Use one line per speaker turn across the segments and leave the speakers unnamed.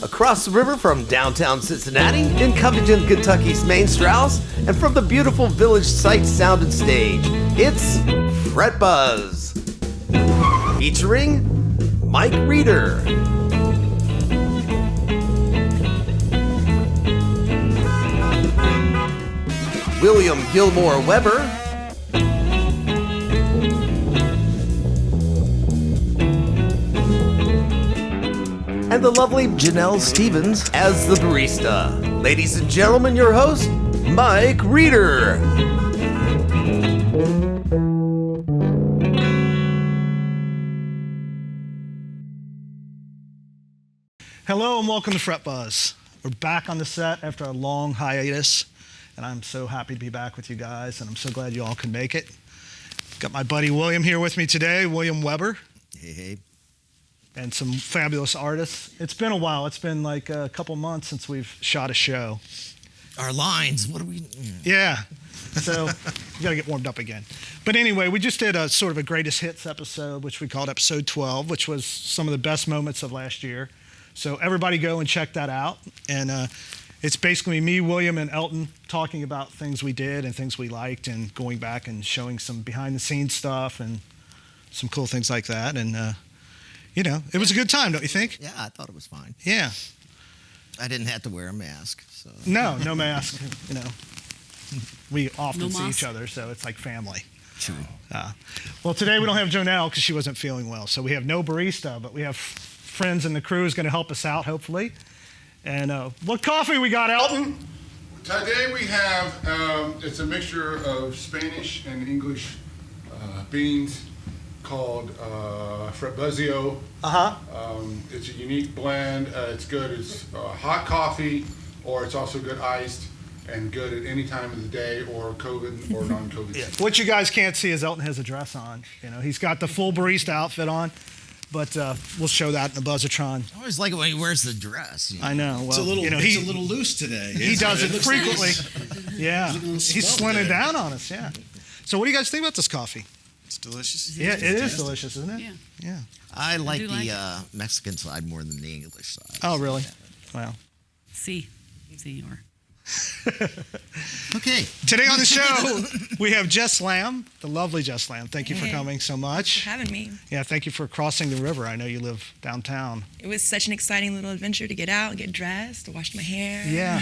Across the river from downtown Cincinnati, in Covington, Kentucky's main Strauss, and from the beautiful village Sight, Sound, and Stage, it's Fret Buzz. Featuring Mike Reeder. William Gilmore Weber. And the lovely Janelle Stevens as the barista. Ladies and gentlemen, your host, Mike Reeder.
Hello and welcome to Fret Buzz. We're back on the set after a long hiatus, and I'm so happy to be back with you guys, and I'm so glad you all can make it. Got my buddy William here with me today, William Weber.
Hey.
And some fabulous artists. It's been a while. It's been like a couple months since we've shot a show.
Our lines, what do we...
Yeah, so you gotta get warmed up again. But anyway, we just did a sort of a greatest hits episode, which we called episode 12, which was some of the best moments of last year. So everybody go and check that out. And it's basically me, William, and Elton talking about things we did and things we liked and going back and showing some behind the scenes stuff and some cool things like that. And you know, it was a good time, don't you think?
Yeah, I thought it was fine.
Yeah.
I didn't have to wear a mask, so...
No mask, you know. We often see
mask.
each other, so it's like family.
True.
Well, today we don't have Jonelle because she wasn't feeling well, so we have no barista, but we have friends in the crew who's going to help us out, hopefully. And what coffee we got, Elton?
Today we have, it's a mixture of Spanish and English beans called Fretbuzio. It's a unique blend. It's good as hot coffee, or it's also good iced and good at any time of the day, or COVID or non-COVID.
Yeah. What you guys can't see is Elton has a dress on. You know, he's got the full barista outfit on, but we'll show that in the Buzzatron.
I always like it when he wears the dress. You know?
I know. Well,
It's a little,
you know,
it's a little loose today.
He does it
looks
frequently.
nice.
Yeah,
He's a little
he's
swell
slinning
today.
down on us. Yeah. So what do you guys think about this coffee?
It's delicious.
Yeah, it is
Fantastic.
delicious, isn't it?
Yeah.
Yeah.
I like
do
the
like
Mexican side more than the English side.
Oh, really? Wow.
See, or
Okay.
Today on the show, we have Jess Lamb, the lovely Jess Lamb. Thank you for
Hey.
coming so much.
for having me.
Yeah, thank you for crossing the river. I know you live downtown.
It was such an exciting little adventure to get out, get dressed, wash my hair.
Yeah.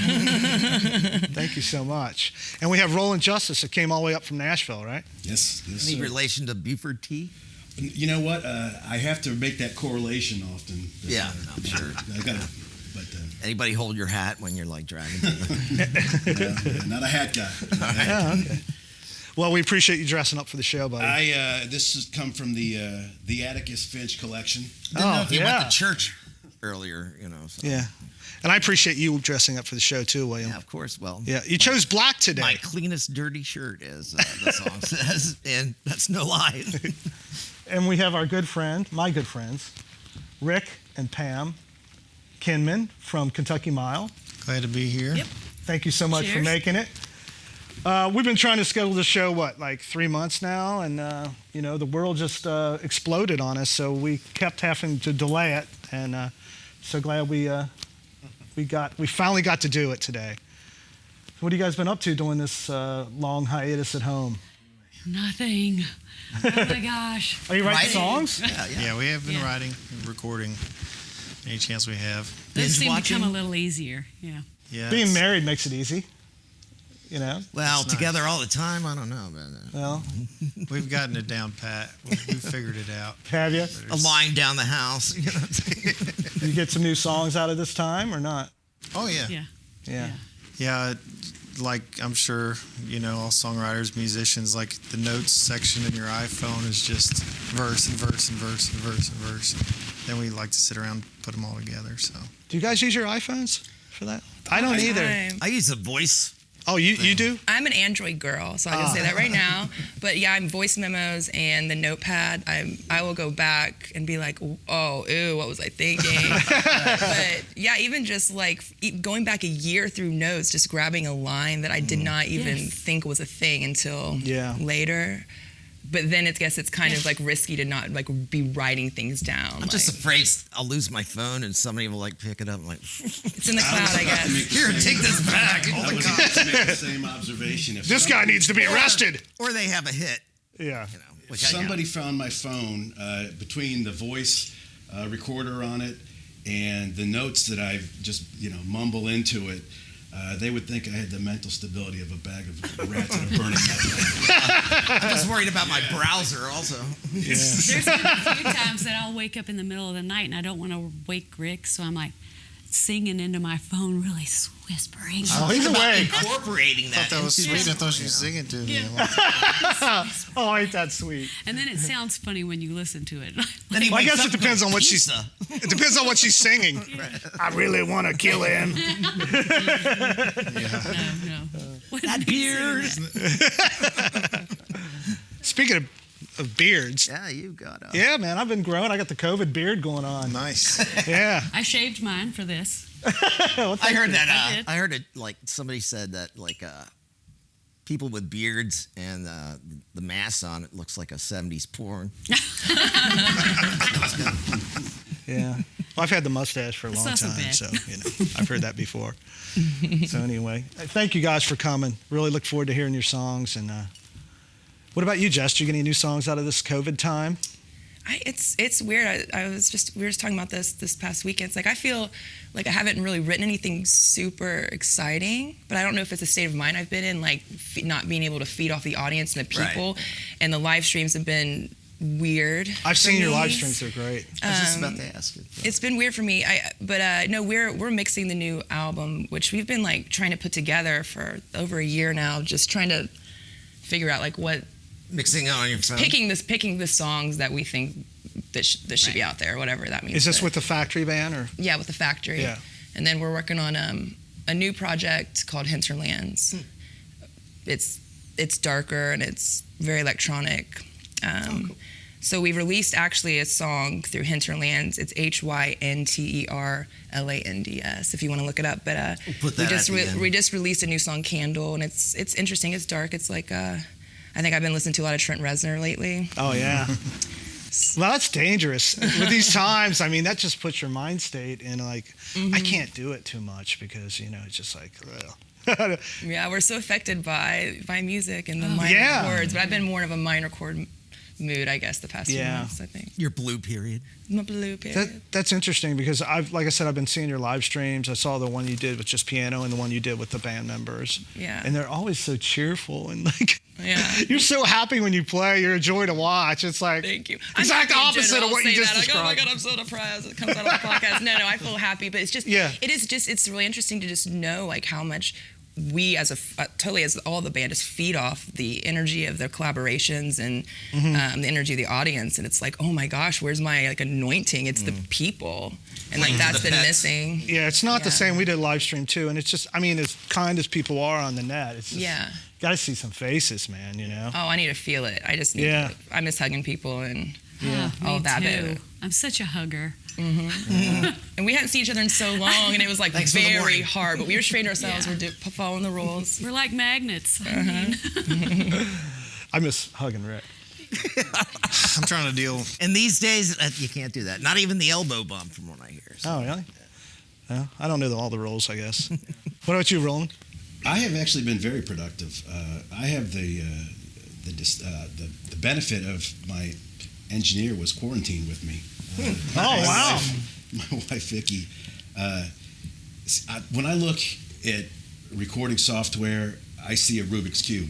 Thank you so much. And we have Roland Justice that came all the way up from Nashville, right?
Yes.
Any
sir.
relation to Buford Tea?
You know what? I have to make that correlation often.
Yeah, I'm sure.
I got to, but
Anybody hold your hat when you're like dragging tea?
not a hat guy.
Yeah, okay. Well, we appreciate you dressing up for the show, buddy.
This has come from the Atticus Finch collection.
Didn't know if you
yeah.
went to church earlier, you know. So.
Yeah. And I appreciate you dressing up for the show, too, William.
Yeah, of course. Well,
Yeah, you chose black today.
my cleanest dirty shirt, as the song says, and that's no lie.
And we have our good friend, my good friends, Rick and Pam Kinman from Kentucky Mile.
Glad to be here.
Yep.
Thank you so much for
Cheers.
making it. We've been trying to schedule the show, like 3 months now, and you know, the world just exploded on us, so we kept having to delay it, and so glad we finally got to do it today. What have you guys been up to during this long hiatus at home?
nothing. Oh my gosh.
Are you writing
Writing?
songs?
Yeah.
We have been
Yeah.
writing, recording, any chance we have.
Those
Binge
seem to
watching?
come a little easier. Yeah.
Yeah.
Being
it's-
married makes it easy, you know?
Well,
It's
together all the time, I don't know. But,
Well,
We've gotten it down pat. We figured it out.
have you?
a line down the house. You know?
Did you get some new songs out of this time or not?
Oh, yeah.
Yeah.
Yeah.
Yeah, like I'm sure, you know, all songwriters, musicians, like the notes section in your iPhone is just verse and verse and verse and verse and verse. Then we like to sit around and put them all together, so.
Do you guys use your iPhones for that? I don't either.
I use a voice.
Oh, you do?
I'm an Android girl, so I can say that right now. But yeah, I'm voice memos and the notepad. I will go back and be like, oh, ew, what was I thinking? But yeah, even just like going back a year through notes, just grabbing a line that I did not even
Yes.
think was a thing until
Yeah.
later. but then I guess it's kind of like risky to not like be writing things down.
I'm just afraid I'll lose my phone and somebody will like pick it up and like,
it's in the cloud, I guess.
here, take this back. Oh
I
my
was
God.
about to make the same observation. If
This guy needs to be arrested.
Or they have a hit,
Yeah.
you know.
If
Which
somebody found my phone between the voice recorder on it and the notes that I just mumble into it, they would think I had the mental stability of a bag of rats in a burning meth.
I'm just worried about my browser also.
There's been a few times that I'll wake up in the middle of the night and I don't want to wake Rick, so I'm like singing into my phone, really whispering.
Oh, he's awake.
Incorporating
I thought that was
into-
sweet. I thought she was singing to me.
Oh, ain't that sweet?
And then it sounds funny when you listen to it.
Then he
Well, I
wakes
guess
up
it
and
depends
goes,
on what she's.
"Pizza."
It depends on what she's singing. I really want to kill him.
No.
That beard.
Speaking of beards,
Yeah, you got it.
yeah, man, I've been growing. I got the COVID beard going on.
Nice.
Yeah.
I shaved mine for this.
Well,
I
thank
heard
you.
that.
I did.
I heard it like somebody said that like people with beards and the mask on it looks like a '70s porn.
Yeah. Well, I've had the mustache for a
It's
long
not so
time,
bad.
so I've heard that before. So anyway, thank you guys for coming. Really look forward to hearing your songs. And what about you, Jess? Do you get any new songs out of this COVID time?
It's weird. We were just talking about this past weekend. It's like I feel like I haven't really written anything super exciting, but I don't know if it's a state of mind I've been in, like not being able to feed off the audience and the people, and the live streams have been weird.
I've
for
seen your
me.
live streams; they're great.
I was just about to ask it.
It's been weird for me. No, we're mixing the new album, which we've been like trying to put together for over a year now, just trying to figure out like what
Mixing it on your phone.
picking the songs that we think that should be out there, or whatever that means.
Is this
But-
with the Factory Band or?
Yeah, with the Factory.
Yeah.
And then we're working on a new project called Hinterlands. It's darker and it's very electronic.
Cool.
So we released actually a song through Hinterlands. It's HYNTERLANDS if you want to look it up. But
We'll put that at the end.
we just released a new song, Candle, and it's interesting. It's dark. It's like I think I've been listening to a lot of Trent Reznor lately.
Oh yeah. Well, that's dangerous with these times. I mean, that just puts your mind state in like, I can't do it too much because it's just like, well.
Yeah, we're so affected by music and the minor
Yeah.
chords. But I've been more of a minor chord mood, I guess, the past few
Yeah.
months. I think.
Your blue period.
My blue period.
That's interesting because like I said, I've been seeing your live streams. I saw the one you did with just piano and the one you did with the band members.
Yeah.
And they're always so cheerful and like,
Yeah.
you're so happy when you play. You're a joy to watch. It's like
Thank you.
exact
I'm happy in
opposite
general,
of what you
say
just
that. Like,
described.
oh my God, I'm so depressed. It comes out of the podcast. No, I feel happy, but it's just, it's really interesting to just know like how much we as all the band just feed off the energy of their collaborations and the energy of the audience. And it's like, oh my gosh, where's my like anointing? It's the people. And like that's
the
been
pets.
missing.
Yeah, it's not the
Yeah.
same. We did a live stream too, and it's just, I mean, as kind as people are on the net, it's just,
Yeah.
gotta see some faces, man.
Oh, I need to feel it. I just need I miss hugging people and all
Me
that
too.
bit.
I'm such a hugger.
And we hadn't seen each other in so long, and it was like
Thanks for the
very
warning.
hard. But we restrained ourselves.
Yeah.
We're following the rules.
We're like magnets.
I miss hugging Rick.
I'm trying to deal.
And these days, you can't do that. Not even the elbow bump, from what I hear. So.
Oh, really? Well, I don't know all the rules, I guess. What about you, Roland?
I have actually been very productive. I have the benefit of my engineer was quarantined with me.
Wow.
My wife Vicky. When I look at recording software, I see a Rubik's cube.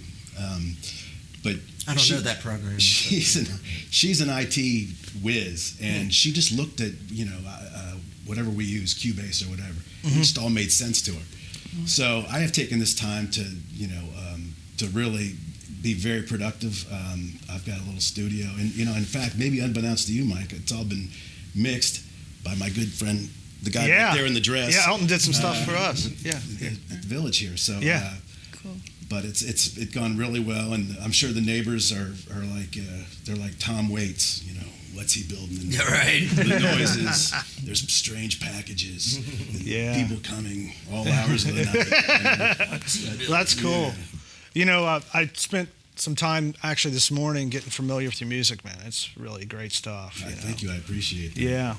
But
I don't know that program.
She's an IT whiz, and she just looked at whatever we use, Cubase or whatever. It just all made sense to her. So I have taken this time to to really be very productive. I've got a little studio, and in fact, maybe unbeknownst to you, Mike, it's all been mixed by my good friend, the guy right there in the dress.
Yeah, Elton did some stuff for us. Yeah.
At the village here. So
Yeah.
Cool.
but it's gone really well, and I'm sure the neighbors are like they're like Tom Waits, what's he building? And
Right.
The noises. There's strange packages.
Yeah.
People coming all hours of the night.
That's cool.
Yeah.
I spent some time actually this morning getting familiar with your music, man. It's really great stuff.
Thank you. I appreciate that.
Yeah.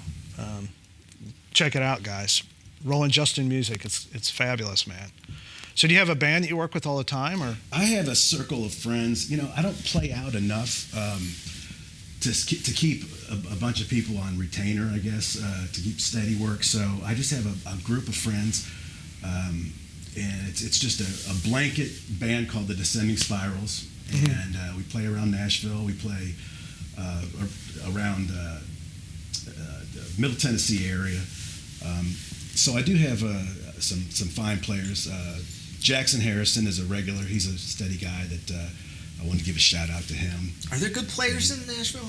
Check it out, guys. Rolling Justin Music. It's fabulous, man. So do you have a band that you work with all the time, or?
I have a circle of friends. I don't play out enough to keep a bunch of people on retainer, I guess, to keep steady work. So I just have a group of friends, and it's just a blanket band called the Descending Spirals, and we play around Nashville. We play around the Middle Tennessee area. So I do have some fine players. Jackson Harrison is a regular. He's a steady guy that I want to give a shout out to him.
Are there good players in Nashville?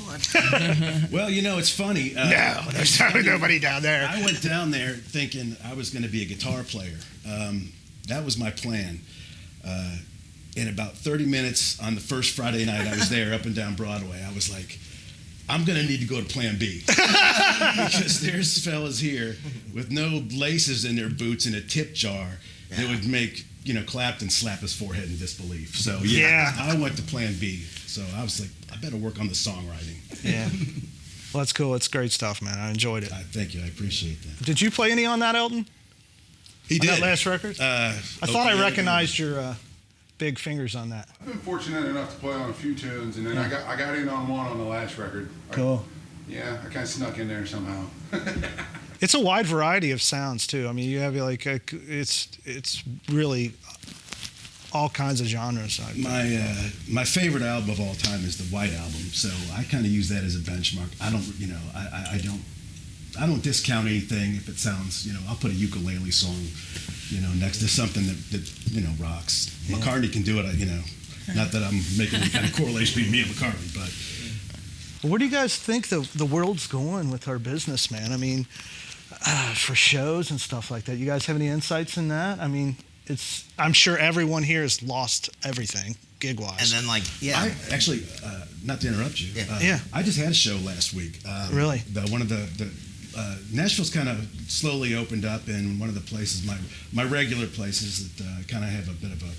Well, it's funny.
No, there's nobody down there.
I went down there thinking I was going to be a guitar player. That was my plan. In about 30 minutes on the first Friday night I was there up and down Broadway, I was like, I'm going to need to go to Plan B. Because there's fellas here with no laces in their boots and a tip jar that would make, Clapton slap his forehead in disbelief. So, I went to Plan B. So I was like, I better work on the songwriting.
Yeah. Well, that's cool. It's great stuff, man. I enjoyed it.
Thank you. I appreciate that.
Did you play any on that, Elton?
He
on
did.
That last record? I thought I recognized your big fingers on that.
I've been fortunate enough to play on a few tunes, and then I got in on one on the last record.
Cool.
I kind of snuck in there somehow.
It's a wide variety of sounds too. I mean, you have it's really all kinds of genres.
My favorite album of all time is the White Album, so I kind of use that as a benchmark. I don't discount anything if it sounds. I'll put a ukulele song, next to something that rocks. Yeah. McCartney can do it. Not that I'm making any kind of correlation between me and McCartney, but.
Where do you guys think the world's going with our business, man? I mean, for shows and stuff like that. You guys have any insights in that? I mean, I'm sure everyone here has lost everything gig-wise.
And then,
I actually, not to interrupt you. I just had a show last week.
Really?
One of the Nashville's kind of slowly opened up, and one of the places, my regular places that kind of have a bit of a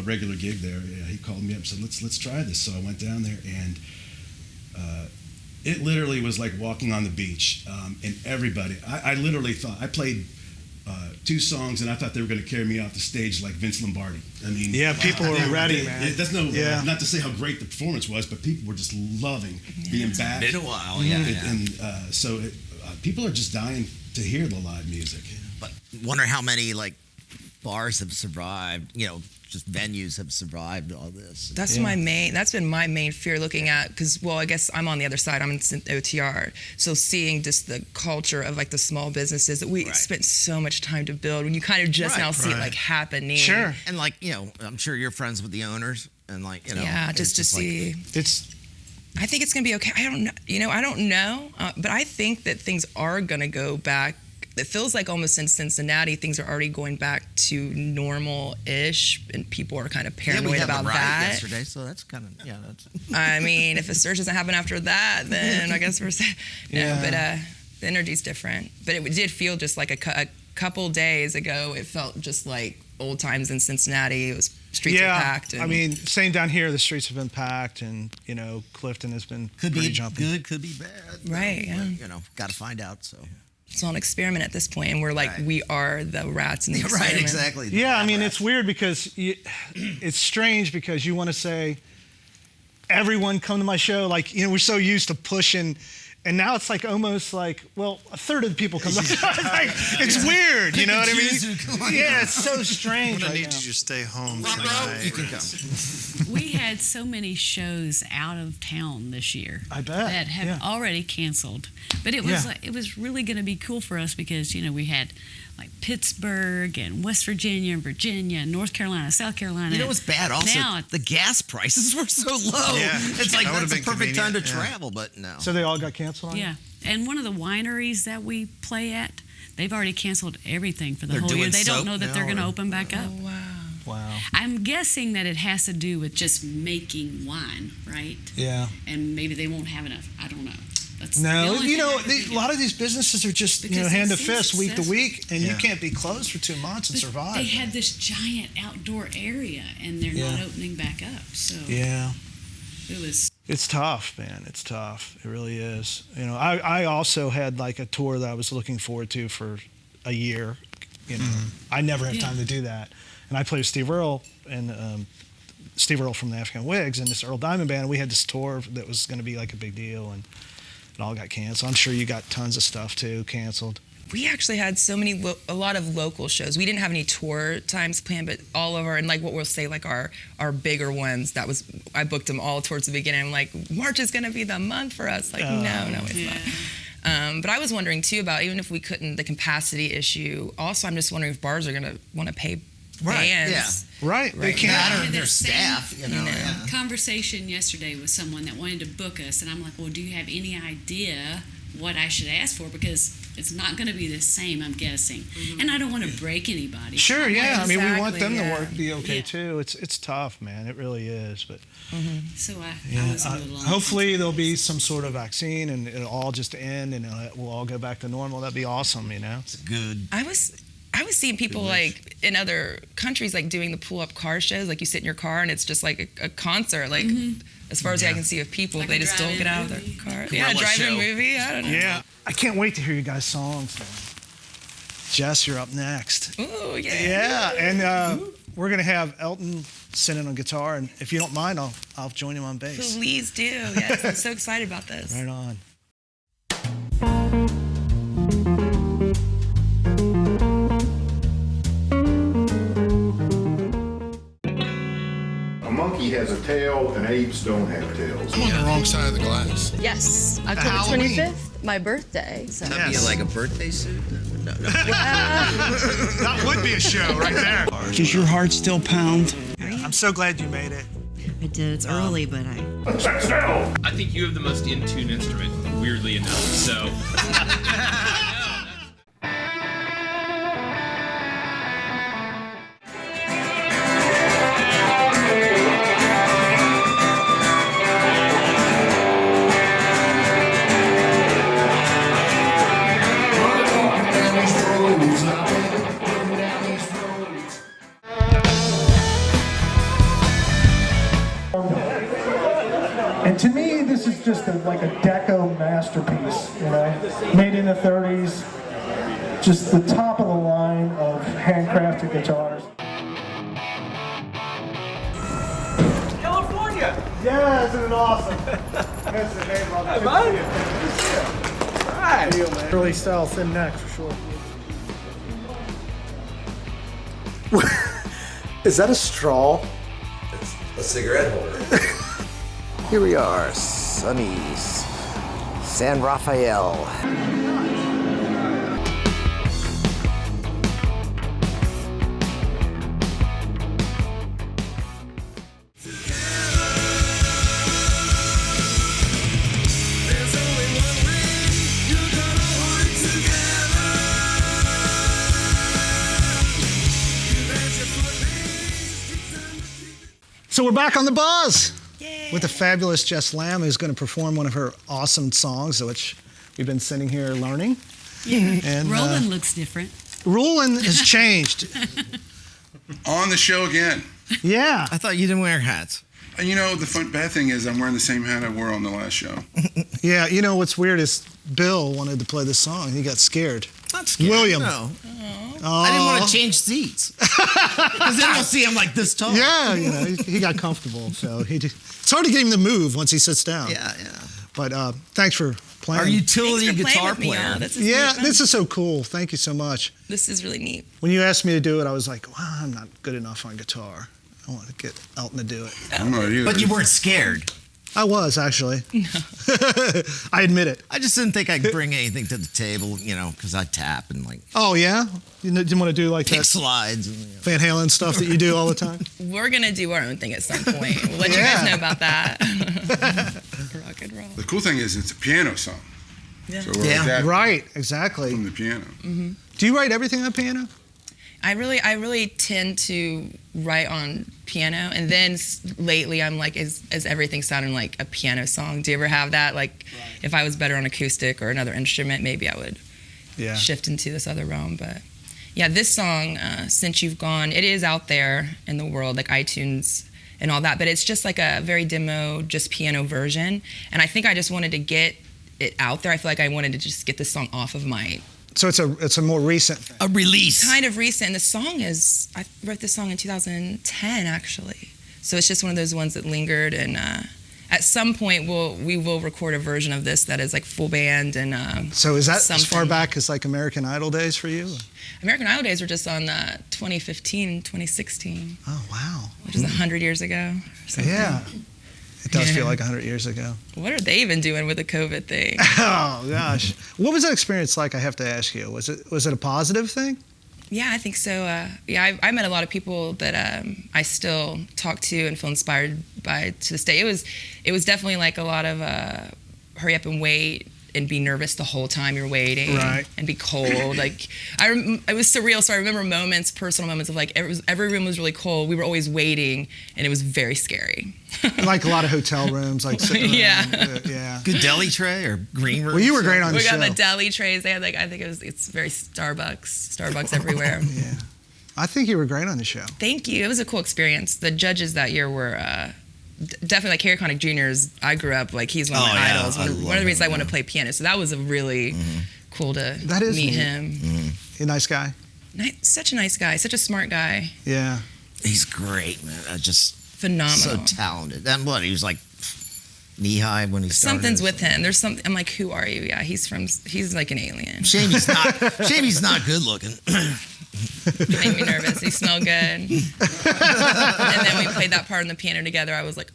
regular gig there. He called me up and said, let's try this. So I went down there, and it literally was like walking on the beach. And everybody, I literally thought, I played 2 songs, and I thought they were going to carry me off the stage like Vince Lombardi. I mean,
people were ready, man.
That's not to say how great the performance was, but people were just loving being back.
It's been a while,
So people are just dying to hear the live music.
But wonder how many bars have survived. Just venues have survived all this.
That's been my main fear looking at, because, I guess I'm on the other side. I'm in OTR. So seeing just the culture of the small businesses that we spent so much time to build, when you kind of just now see it happening.
Sure.
And I'm sure you're friends with the owners, and
just to see. I think it's going to be okay. I don't know. But I think that things are going to go back. It feels like almost in Cincinnati, things are already going back to normal-ish, and people are kind of paranoid about that.
Yesterday, so that's kind of That's.
I mean, if a surge doesn't happen after that, then I guess we're But the energy's different. But it did feel just like a couple days ago. It felt just like old times in Cincinnati. It was streets are packed.
I mean, same down here. The streets have been packed, and Clifton has been pretty jumping.
Good, could be bad.
Right. Yeah.
Got to find out. So.
It's all an experiment at this point, and we're we are the rats in the experiment.
Right, exactly.
Yeah, I mean, it's weird because it's strange because you want to say, everyone come to my show. We're so used to pushing, and now it's almost a third of the people come to my show. It's weird, you know what I mean? Yeah, it's so strange.
I'm going to need you to stay home tonight.
You can come.
We had so many shows out of town this year.
I bet.
That have already canceled. But it was it was really going to be cool for us because, we had Pittsburgh and West Virginia and Virginia and North Carolina, South Carolina.
What's bad also?
Now,
the gas prices were so low.
Yeah.
It's that's the perfect time to travel, but no.
So they all got canceled on you?
Yeah. And one of the wineries that we play at, they've already canceled everything for the whole year. They don't know that they're going to open back up.
Oh, wow.
Wow.
I'm guessing that it has to do with just making wine, right?
Yeah.
And maybe they won't have enough. I don't know. That's the
No,
only
you
thing
know,
I can think
a lot of these businesses are just
Because
hand to
it seems
fist, week to
successful.
week, and you
Yeah.
can't be closed for 2 months and
But
survive.
They had this giant outdoor area, and they're not
Yeah.
opening back up. So
Yeah.
it was.
It's tough, man. It's tough. It really is. You know, I also had like a tour that I was looking forward to for a year. You know, I never have
Yeah.
time to do that. And I played with Steve Earle and Steve Earle from the African Wigs and this Earl Diamond Band. We had this tour that was going to be like a big deal, and it all got canceled. I'm sure you got tons of stuff too canceled.
We actually had a lot of local shows. We didn't have any tour times planned, but all of our, and like what we'll say, like our bigger ones, I booked them all towards the beginning. I'm like, March is gonna be the month for us. Like, no, it's not. But I was wondering too about, even if we couldn't, the capacity issue. Also, I'm just wondering if bars are gonna want to pay bands.
Right. They
Right.
can't.
Matter
had
of their
that same,
staff, you know. Yeah.
conversation yesterday with someone that wanted to book us, and I'm like, well, do you have any idea what I should ask for? Because it's not going to be the same, I'm guessing. And I don't want to break anybody.
Sure, yeah. I mean, we want them
Exactly,
to
yeah.
work, be okay
Yeah.
too. It's tough, man. It really is. But
So I
yeah,
was a little
hopefully there'll be some sort of vaccine and it'll all just end and we'll all go back to normal. That'd be awesome, you know.
It's good.
I was seeing people like in other countries like doing the pull-up car shows. Like you sit in your car and it's just like a concert. Like as far as I can see of people,
Like
they
a
just don't get
drive-in
out of their
movie.
car.
Guerrilla
Yeah, drive-in
show.
movie. I don't know.
Yeah, I can't wait to hear you guys' songs. Man. Jess, you're up next.
Ooh, yeah.
Yeah, and we're gonna have Elton singing on guitar, and if you don't mind, I'll join him on bass.
Please do. Yes, I'm so excited about this.
Right on.
A monkey has a tail and apes don't have tails.
I'm on the wrong side of the glass.
Yes, October
Halloween.
25th, my birthday. So.
That'd be like a birthday suit? No.
That would be a show right there.
Does your heart still pound?
I'm so glad you made it.
I did. It's early, but I.
I think you have the most in tune instrument, weirdly enough. So.
And to me, this is just like a deco masterpiece, you know, made in the 30s. Just the top of the line of handcrafted guitars.
California. Yeah, isn't it awesome? That's the name of it. Hey, bud. Good to see you. All right. Deal, man. Early style, thin neck for sure. Is that a straw?
It's a cigarette holder. Here we are, Sonny's San Rafael.
So we're back on the buzz with the fabulous Jess Lamb, who's going to perform one of her awesome songs, which we've been sitting here learning.
Yeah.
And
Roland looks different.
Roland has changed.
On the show again.
Yeah.
I thought you didn't wear hats.
And you know, the bad thing is I'm wearing the same hat I wore on the last show.
Yeah, you know what's weird is Bill wanted to play this song, and he got scared.
Not scared.
William.
No.
Oh.
I didn't want to change seats. Because then we'll see him like this tall.
Yeah, you know, he got comfortable. So it's hard to get him to move once he sits down.
Yeah.
But thanks for playing.
Our utility
Thanks for playing
guitar
with me,
player.
y'all. This is
Yeah,
really fun.
this is so cool. Thank you so much.
This is really neat.
When you asked me to do it, I was like, well, I'm not good enough on guitar. I want to get Elton to do it.
I'm not either.
But you weren't scared.
I was, actually. I admit it.
I just didn't think I'd bring anything to the table, you know, because I tap and like
Oh, yeah? You didn't want to do like
pick
that
slides. And,
Van Halen stuff that you do all the time?
We're gonna do our own thing at some point. We'll let you guys know about that. Rock and roll.
The cool thing is it's a piano song.
Yeah.
So we're
Yeah.
adapting
Right, exactly.
from the piano.
Do you write everything on piano?
I really tend to write on piano, and then lately I'm like, is everything sounding like a piano song? Do you ever have that? Like, if I was better on acoustic or another instrument, maybe I would shift into this other realm. But yeah, this song, Since You've Gone, it is out there in the world, like iTunes and all that, but it's just like a very demo, just piano version. And I think I just wanted to get it out there. I feel like I wanted to just get this song off of my...
So it's a more recent thing.
A release.
Kind of recent. The song is, I wrote this song in 2010, actually. So it's just one of those ones that lingered, and at some point we will record a version of this that is like full band and
So is that as far back as like American Idol days for you?
American Idol days were just on 2015, 2016.
Oh, wow.
Which is 100 years ago or something.
Yeah. It does feel like 100 years ago.
What are they even doing with the COVID thing?
Oh, gosh. What was that experience like, I have to ask you? Was it a positive thing?
Yeah, I think so. I met a lot of people that I still talk to and feel inspired by to this day. It was definitely like a lot of hurry up and wait and be nervous the whole time you're waiting,
right,
and be cold. Like it was surreal. So I remember personal moments of like every room was really cold. We were always waiting, and it was very scary.
Like a lot of hotel rooms, like sitting around. Yeah.
Good deli tray or green room.
Well, you were great on the show.
We got the deli trays. They had like, I think it's very Starbucks everywhere.
Yeah. I think you were great on the show.
Thank you. It was a cool experience. The judges that year were definitely like Harry Connick Jr.'s. I grew up like he's one of my idols. One of the reasons I wanted to play piano. So that was a really cool to meet him.
He's a nice guy.
Such a nice guy. Such a smart guy.
Yeah.
He's great, man. Just
phenomenal.
So talented. And what, he was like knee high when he started.
Something's with him. There's something. I'm like, who are you? Yeah, he's like an alien.
Shame he's not good looking.
He made me nervous. He smelled good. And then we played that part on the piano together. I was like,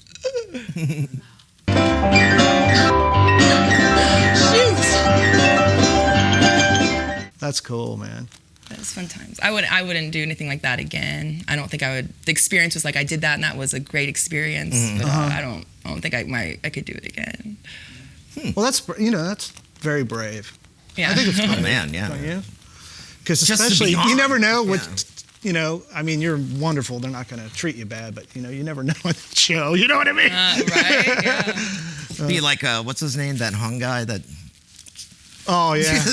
shoot.
That's cool, man.
That was fun times. I wouldn't do anything like that again. I don't think I would. The experience was like I did that, and that was a great experience. But I don't think I could do it again.
Well, that's very brave.
Yeah.
I think it's cool.
Oh man, yeah.
Don't you? Because especially you never know what. I mean, you're wonderful. They're not going to treat you bad, but you never know on the show. You know what I mean?
Right? Yeah.
Be like what's his name? That Hung guy that.
Oh yeah.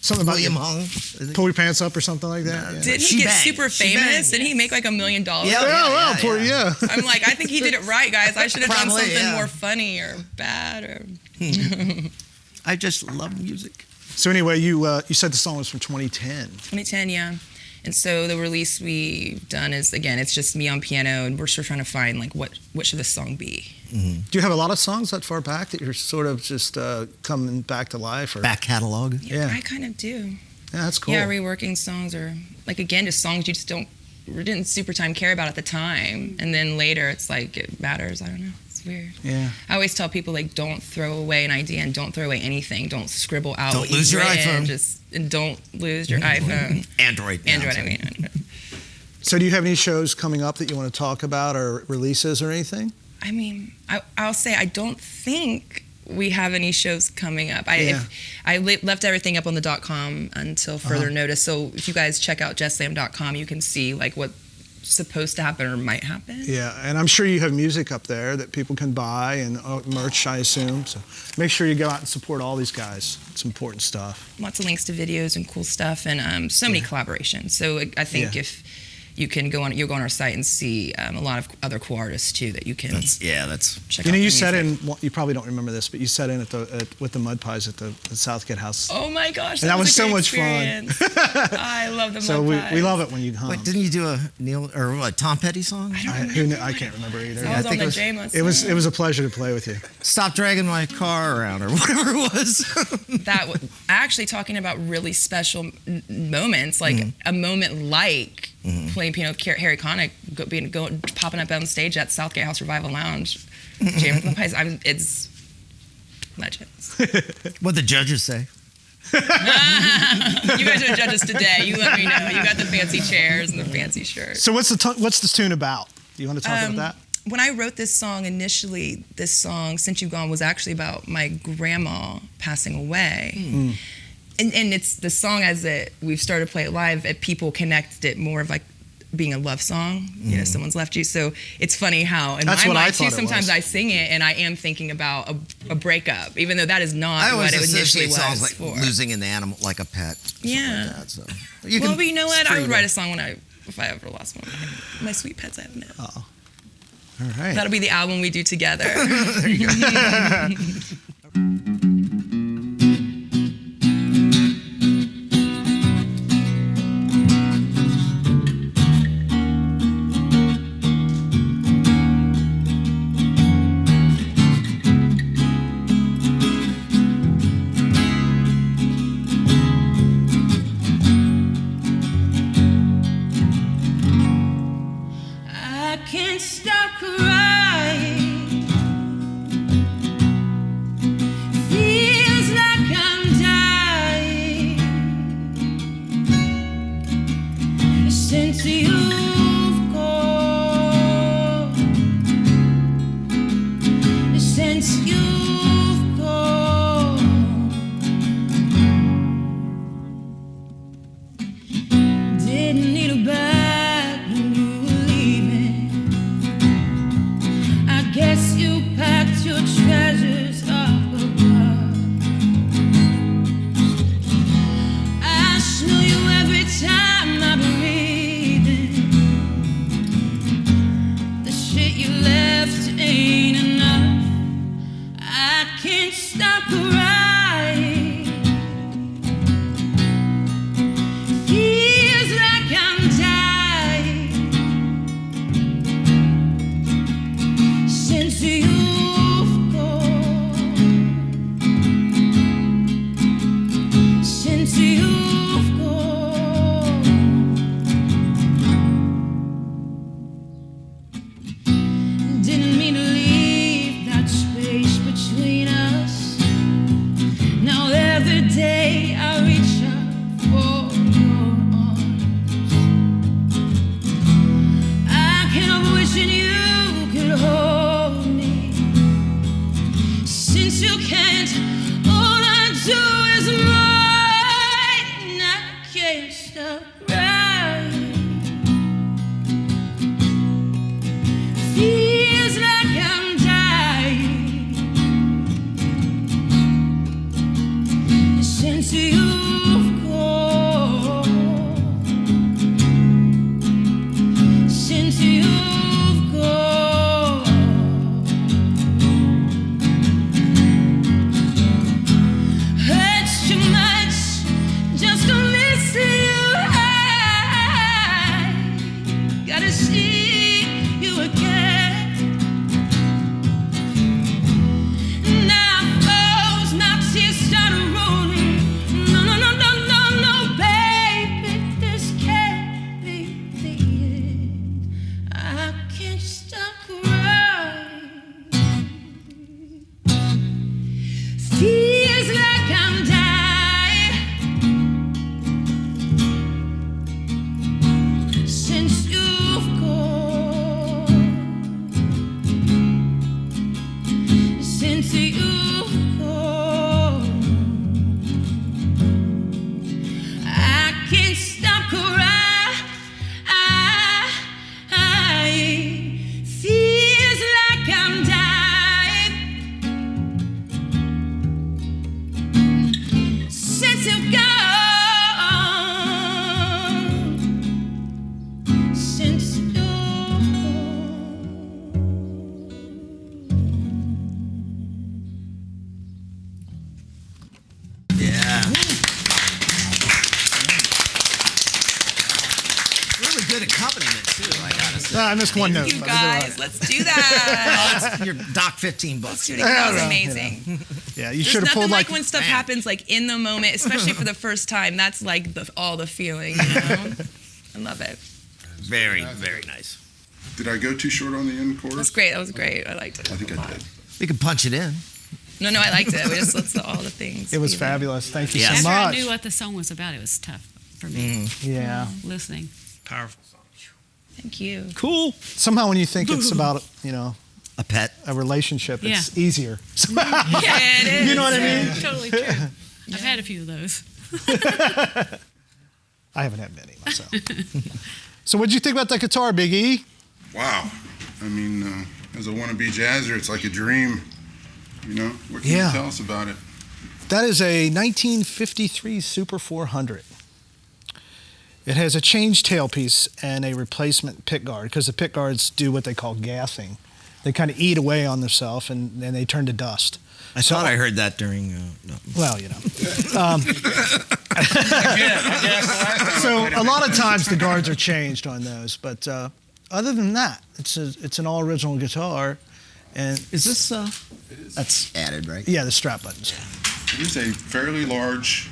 Something about
William Hung.
Pull your pants up or something like that. Yeah.
Didn't he get super famous? Didn't he make like $1 million?
Yeah.
I'm like, I think he did it right, guys. I should have done something more funny or bad or.
I just love music.
So anyway, you said the song was from 2010.
2010, yeah. And so the release we've done is, again, it's just me on piano, and we're sort of trying to find like what should this song be.
Mm-hmm. Do you have a lot of songs that far back that you're sort of just coming back to life? Or
back catalog?
Yeah, I kind of do.
Yeah, that's cool.
Yeah, reworking songs, or like again, just songs you just didn't super time care about at the time, and then later it's like it matters. I don't know. It's weird.
Yeah.
I always tell people like, don't throw away an idea and don't throw away anything. Don't scribble out.
Don't lose your iPhone.
And don't lose your iPhone.
Android.
Android.
So do you have any shows coming up that you want to talk about, or releases or anything?
I mean, I'll say I don't think we have any shows coming up. I left everything up on the .com until further notice. So if you guys check out JessLam.com, you can see like what's supposed to happen or might happen.
Yeah, and I'm sure you have music up there that people can buy, and merch, I assume. So make sure you go out and support all these guys. It's important stuff.
Lots of links to videos and cool stuff, and so many collaborations. So I think if you can you'll go on our site and see a lot of other cool artists too that you can.
That's
check out.
You sat in. Well, you probably don't remember this, but you sat in with the Mud Pies at the Southgate House.
Oh my gosh!
And that was so much
fun. I love the Mud Pies.
So we love it when you hum.
Wait, didn't you do a Tom Petty song?
I can't remember either.
I think
it was a pleasure to play with you.
Stop dragging my car around, or whatever it was.
That was actually talking about really special moments, like a moment like playing piano with Harry Connick, popping up on stage at Southgate House Revival Lounge, jamming with the Pies. It's legends.
What'd the judges say?
You guys are the judges today. You let me know. You got the fancy chairs and the fancy shirts.
So what's the tune about? Do you want to talk about that?
When I wrote this song initially, this song, Since You've Gone, was actually about my grandma passing away. and it's the song as we've started to play it live, people connect it more of like being a love song, you know, someone's left you. So it's funny how in
That's
my
what I
mind too,
thought it
sometimes
was.
I sing it and I am thinking about a breakup, even though that is not what it initially was
songs like
for.
losing an animal, like a pet.
Yeah.
Like that, so
But you know what? I would write a song if I ever lost one. My sweet pets I have now.
Oh. All right.
That'll be the album we do together.
There you go.
I can't stop crying. Feels like I'm dying since you've gone. Since you've gone. Didn't need a bag when you were leaving. I guess you packed your treasures up above. I smell you every time I'm breathing. The shit you left ain't enough. I can't stop crying. Feels like I'm dying since you've gone. Since you've gone. Didn't mean to leave that space between us. Now every day I reach out for your arms. I can't help wishing you could hold me. Since you can't, all I do is mine. I can't stop crying. Feels like I'm dying since you've gone. Since you've gone. Hurts too much just to miss you. I gotta see you again. Now froze, my tears started rolling. No, no, no, no, no, no, baby, this can't be the end. I can't stop crying. Feels like I'm dying since you've gone. Since you've gone. I can't stop crying. Feels like I'm dying since you've gone. Since you've
Yeah. Really good accompaniment too, I gotta say.
I missed one note.
You
but I did all
guys,
right.
let's do that.
Your dock $15.
Let's do it again. That was amazing.
Yeah, you
There's
should have
nothing
pulled
like when stuff happens like in the moment, especially for the first time. That's like all the feeling, you know? I love it.
Very, very nice.
Did I go too short on the end chorus?
That's great. That was great. I liked it.
I think I did.
We can punch it in.
No, I liked it. We just listened to all the things.
It was fabulous. Thank you so
After
much.
I knew what the song was about, it was tough for me.
Yeah.
Listening.
Powerful song.
Thank you.
Cool. Somehow when you think it's about,
a pet,
a relationship, it's
Yeah.
easier.
Yeah, it is.
You know what I mean?
Totally true. I've had a few of those.
I haven't had many myself. So what'd you think about that guitar, Big E?
Wow. I mean, as a wannabe jazzer, it's like a dream. You know? What can you tell us about it?
That is a 1953 Super 400. It has a change tailpiece and a replacement pickguard, because the pickguards do what they call gassing. They kind of eat away on themselves, and they turn to dust.
I thought I heard that during. No.
Well, you know. So a lot of times the guards are changed on those, but other than that, it's an all original guitar. And
is this? That's added, right?
Yeah, the strap buttons.
It is a fairly large,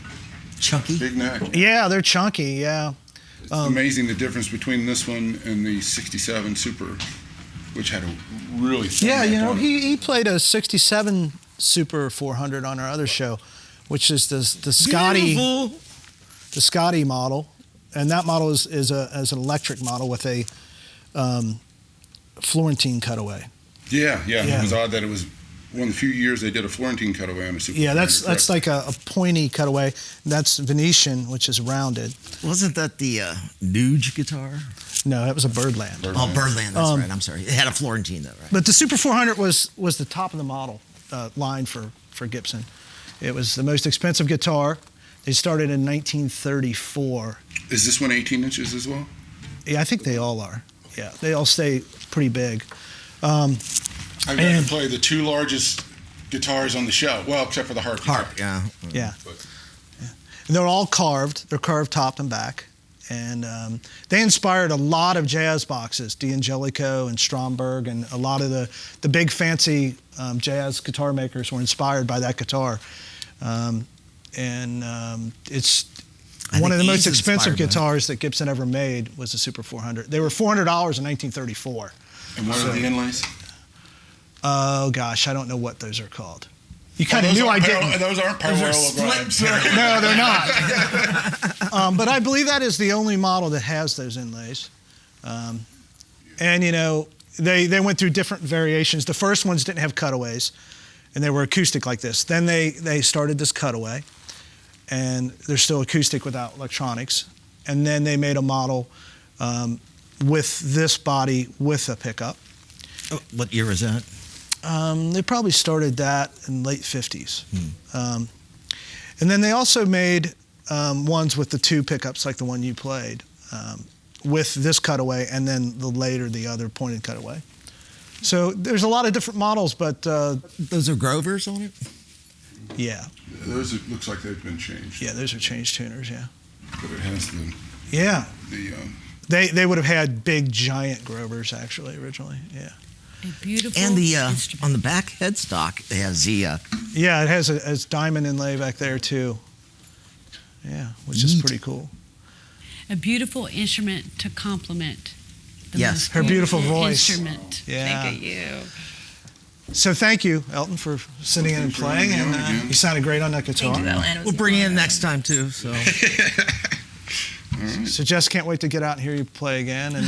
chunky,
big neck.
Yeah, they're chunky. Yeah.
It's amazing the difference between this one and the '67 Super, which had a really thin
Yeah,
neck
you know,
on it.
he played a '67 Super 400 on our other show, which is the Scotty model, and that model is an electric model with a Florentine cutaway.
Yeah. It was odd that it was one of the few years they did a Florentine cutaway on a Super.
Yeah,
400,
that's like a pointy cutaway. That's Venetian, which is rounded.
Wasn't that the Nuge guitar?
No, that was a Birdland.
Oh, Birdland. That's right. I'm sorry. It had a Florentine though, right?
But the Super 400 was the top of the model line for Gibson. It was the most expensive guitar. They started in 1934.
Is this one 18 inches as well?
Yeah, I think they all are. Yeah, they all stay pretty big.
I've got to play the two largest guitars on the show. Well, except for the harp.
Yeah.
Yeah. And they're all carved. They're carved top and back. And they inspired a lot of jazz boxes, D'Angelico and Stromberg, and a lot of the big fancy jazz guitar makers were inspired by that guitar. It's one of the most expensive guitars that Gibson ever made was the Super 400. They were $400 in 1934.
And what are the inlays?
Oh gosh, I don't know what those are called. You kind of knew I didn't.
Those aren't parallel grind.
No, they're not. But I believe that is the only model that has those inlays. And you know, they went through different variations. The first ones didn't have cutaways, and they were acoustic like this. Then they started this cutaway, and they're still acoustic without electronics. And then they made a model with this body with a pickup.
What year was that?
They probably started that in late 50s. And then they also made ones with the two pickups like the one you played with this cutaway, and then the other pointed cutaway. So there's a lot of different models, but...
those are Grovers on it?
Yeah.
Those looks like they've been changed.
Yeah, those are changed tuners, yeah.
But it has the...
Yeah. They would have had big, giant Grovers, actually, originally, yeah.
A beautiful
and on the back headstock, they have Zia.
Yeah, it has a diamond inlay back there, too. Yeah, which is pretty cool.
A beautiful instrument to complement the most
her beautiful voice.
Instrument.
Yeah.
Thank you.
So thank you, Elton, for sitting in and playing. And you sounded great on that guitar.
Thank you, Elton.
We'll bring you in next time, too. So.
So Jess can't wait to get out and hear you play again, and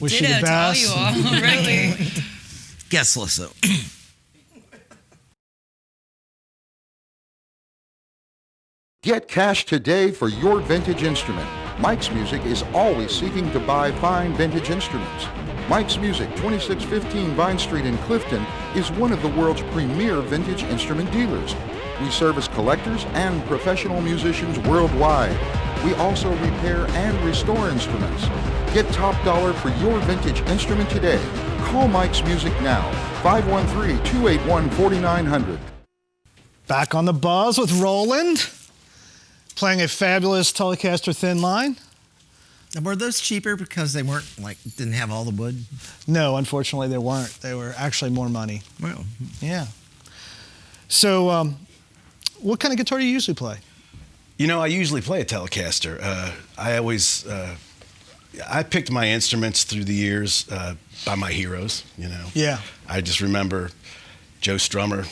wish you the
Ditto to all
best.
you all, really.
Guestless, though.
Get cash today for your vintage instrument. Mike's Music is always seeking to buy fine vintage instruments. Mike's Music, 2615 Vine Street in Clifton, is one of the world's premier vintage instrument dealers. We service collectors and professional musicians worldwide. We also repair and restore instruments. Get top dollar for your vintage instrument today. Call Mike's Music now, 513-281-4900.
Back on the buzz with Roland, playing a fabulous Telecaster Thin Line.
And were those cheaper because they weren't didn't have all the wood?
No, unfortunately they weren't. They were actually more money.
Well,
yeah. So, what kind of guitar do you usually play?
You know, I usually play a Telecaster. I picked my instruments through the years by my heroes, you know.
Yeah.
I just remember Joe Strummer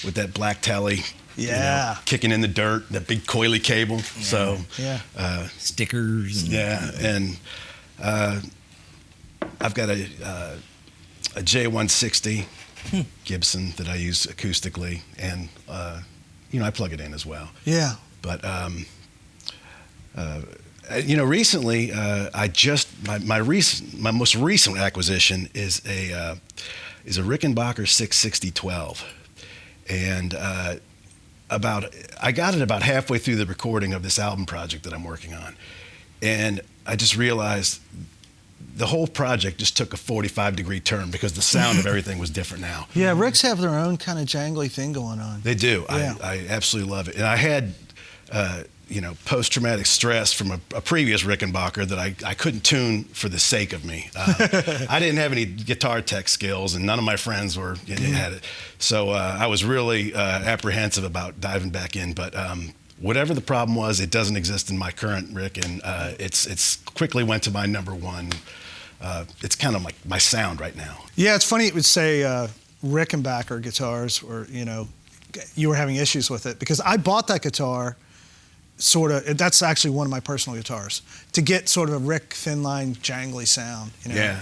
with that black Tele.
Yeah.
You know, kicking in the dirt, that big coily cable. Yeah. So,
stickers.
And I've got a J160 Gibson that I use acoustically, and you know, I plug it in as well.
Yeah.
But Recently, my most recent acquisition is a Rickenbacker 660-12, and I got it about halfway through the recording of this album project that I'm working on, and I just realized the whole project just took a 45-degree turn because the sound of everything was different now.
Yeah, Ricks have their own kind of jangly thing going on.
They do.
Yeah.
I absolutely love it. And I had, post-traumatic stress from a previous Rickenbacker that I couldn't tune for the sake of me. I didn't have any guitar tech skills, and none of my friends had it. So I was really apprehensive about diving back in. But whatever the problem was, it doesn't exist in my current Rick, and it's quickly went to my number one. It's kind of like my sound right now.
Yeah, it's funny it would say Rickenbacker guitars, or you were having issues with it, because I bought that guitar that's actually one of my personal guitars, to get sort of a Rick thin line jangly sound.
Yeah.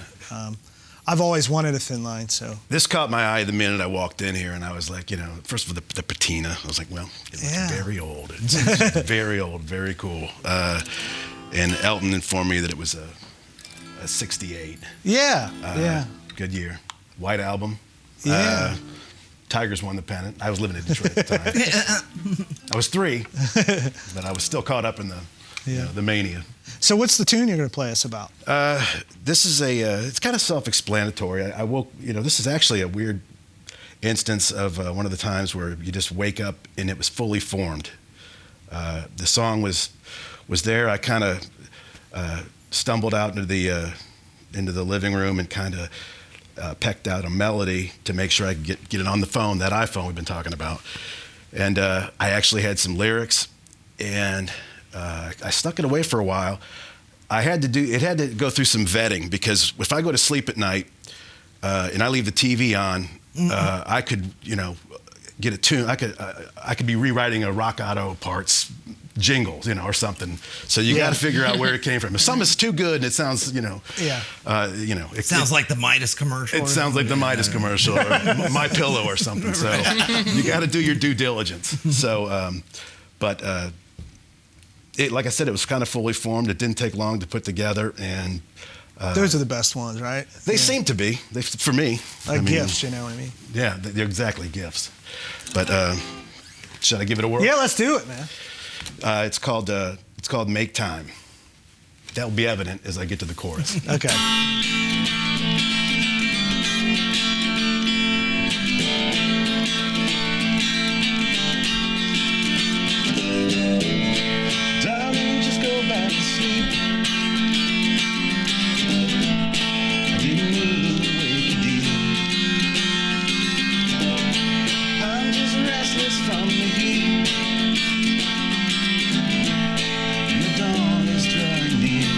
I've always wanted a thin line, so.
This caught my eye the minute I walked in here, and I was like, first of all, the patina. I was like, well, it looks very old. It's very old, very cool. And Elton informed me that it was a 68.
Yeah.
Good year. White Album.
Yeah.
Tigers won the pennant. I was living in Detroit at the time. I was 3, but I was still caught up in the mania.
So what's the tune you're going to play us about?
This is it's kind of self-explanatory. This is actually a weird instance of one of the times where you just wake up and it was fully formed. The song was there. I kind of stumbled out into the living room and kind of pecked out a melody to make sure I could get it on the phone, that iPhone we've been talking about. And I actually had some lyrics, and I stuck it away for a while. It had to go through some vetting, because if I go to sleep at night and I leave the TV on, I could, get a tune. I could be rewriting a Rock Auto Parts jingle, or something. So you got to figure out where it came from. If something's too good and it sounds, it
sounds like the Midas commercial.
It sounds like the Midas commercial or My Pillow or something. So you got to do your due diligence. So, like I said, it was kind of fully formed. It didn't take long to put together, and
those are the best ones, right?
They seem to be. For me,
gifts. You know what I mean?
Yeah, they're exactly gifts. But should I give it a whirl?
Yeah, let's do it, man.
It's called Make Time. That will be evident as I get to the chorus.
Okay.
Darling, just go back to sleep. I didn't mean to wake you, dear. I'm just restless from the heat. The dawn is drawing near.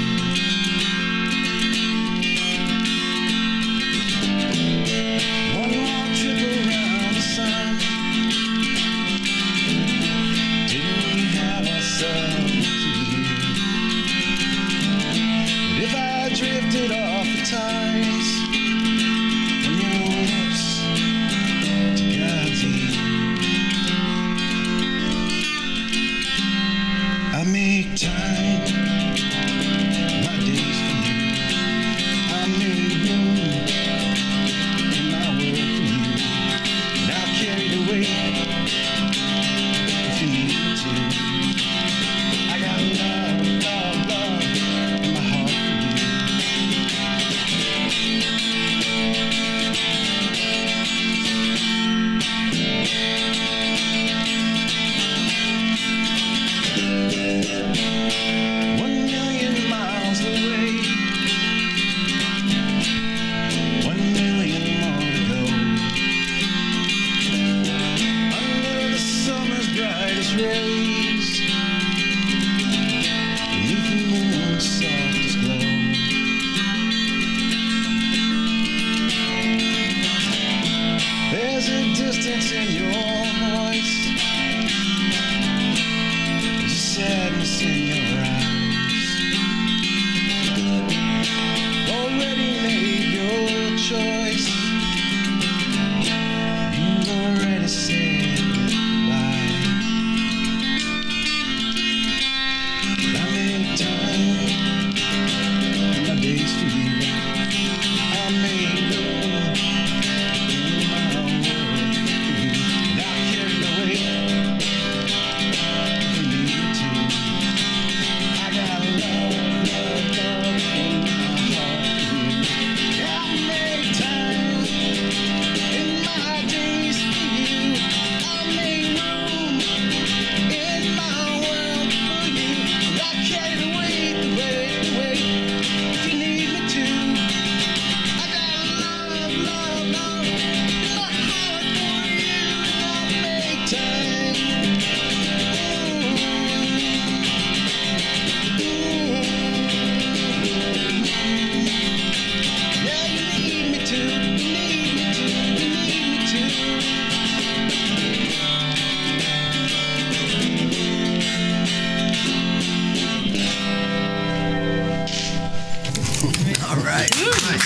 One more trip around the sun. Didn't we have ourselves a year? But if I drifted off the ties from your lips to God's ear, I make time, my days for you. I make room in my world for you. And I'll carry the weight if you need me to. I got love in my heart for you. 1,000,000 miles away, 1,000,000 more to go. Under the summer's brightest rays, beneath the moon's softest glow. There's a distance in your voice, there's a sadness in your eyes. Already made your choice, you've already said goodbye.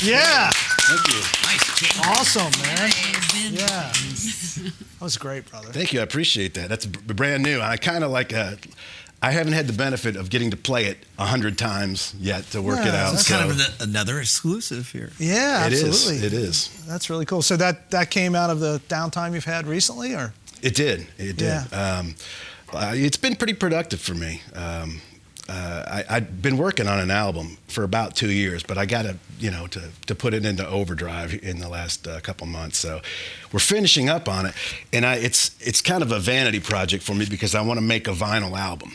Yeah.
Thank you.
Awesome, man. Yeah. That was great, brother.
Thank you. I appreciate that. That's brand new. I kind of like. I haven't had the benefit of getting to play it 100 times yet to work it out.
It's kind of another exclusive here.
Yeah, absolutely.
It is.
That's really cool. So that came out of the downtime you've had recently, or?
It did. It did.
Yeah.
It's been pretty productive for me. I've been working on an album for about 2 years, but I got to put it into overdrive in the last couple months. So we're finishing up on it, and it's kind of a vanity project for me because I want to make a vinyl album.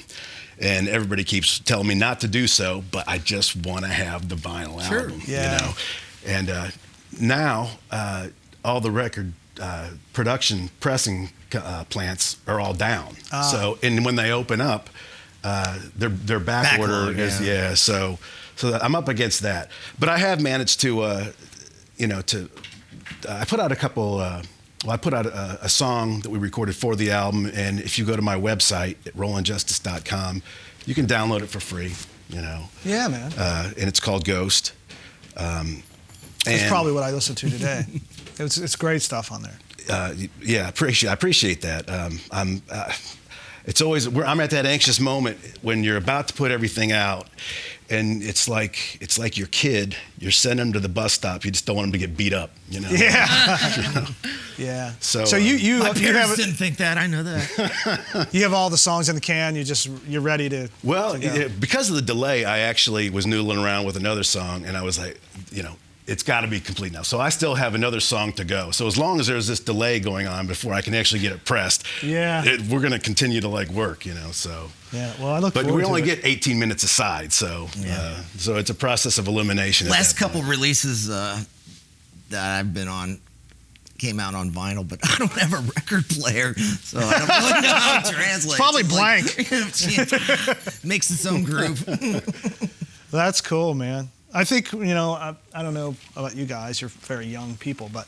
And everybody keeps telling me not to do so, but I just want to have the vinyl album.
Yeah.
And now all the record production pressing plants are all down. So, and when they open up, their back order is so I'm up against that. But I have managed to I put out a couple. I put out a song that we recorded for the album, and if you go to my website at rollinjustice.com, you can download it for free.
Yeah, man.
And it's called Ghost.
That's probably what I listened to today. It's great stuff on there.
I appreciate that. It's always I'm at that anxious moment when you're about to put everything out, and it's like your kid. You're sending him to the bus stop. You just don't want him to get beat up.
Yeah. Yeah.
So
you
my
you
parents
have
didn't think that. I know that.
you have all the songs in the can. You're ready to.
Well,
to go.
because of the delay, I actually was noodling around with another song, and I was like, it's got to be complete now. So I still have another song to go. So as long as there's this delay going on before I can actually get it pressed, we're going to continue to work, So
yeah, well, I look.
But
forward
we only
to it.
get 18 minutes aside, so so it's a process of elimination.
Last couple releases that I've been on came out on vinyl, but I don't have a record player, so I don't really know how to translate.
It's probably blank.
Makes its own groove.
That's cool, man. I think I don't know about you guys. You're very young people, but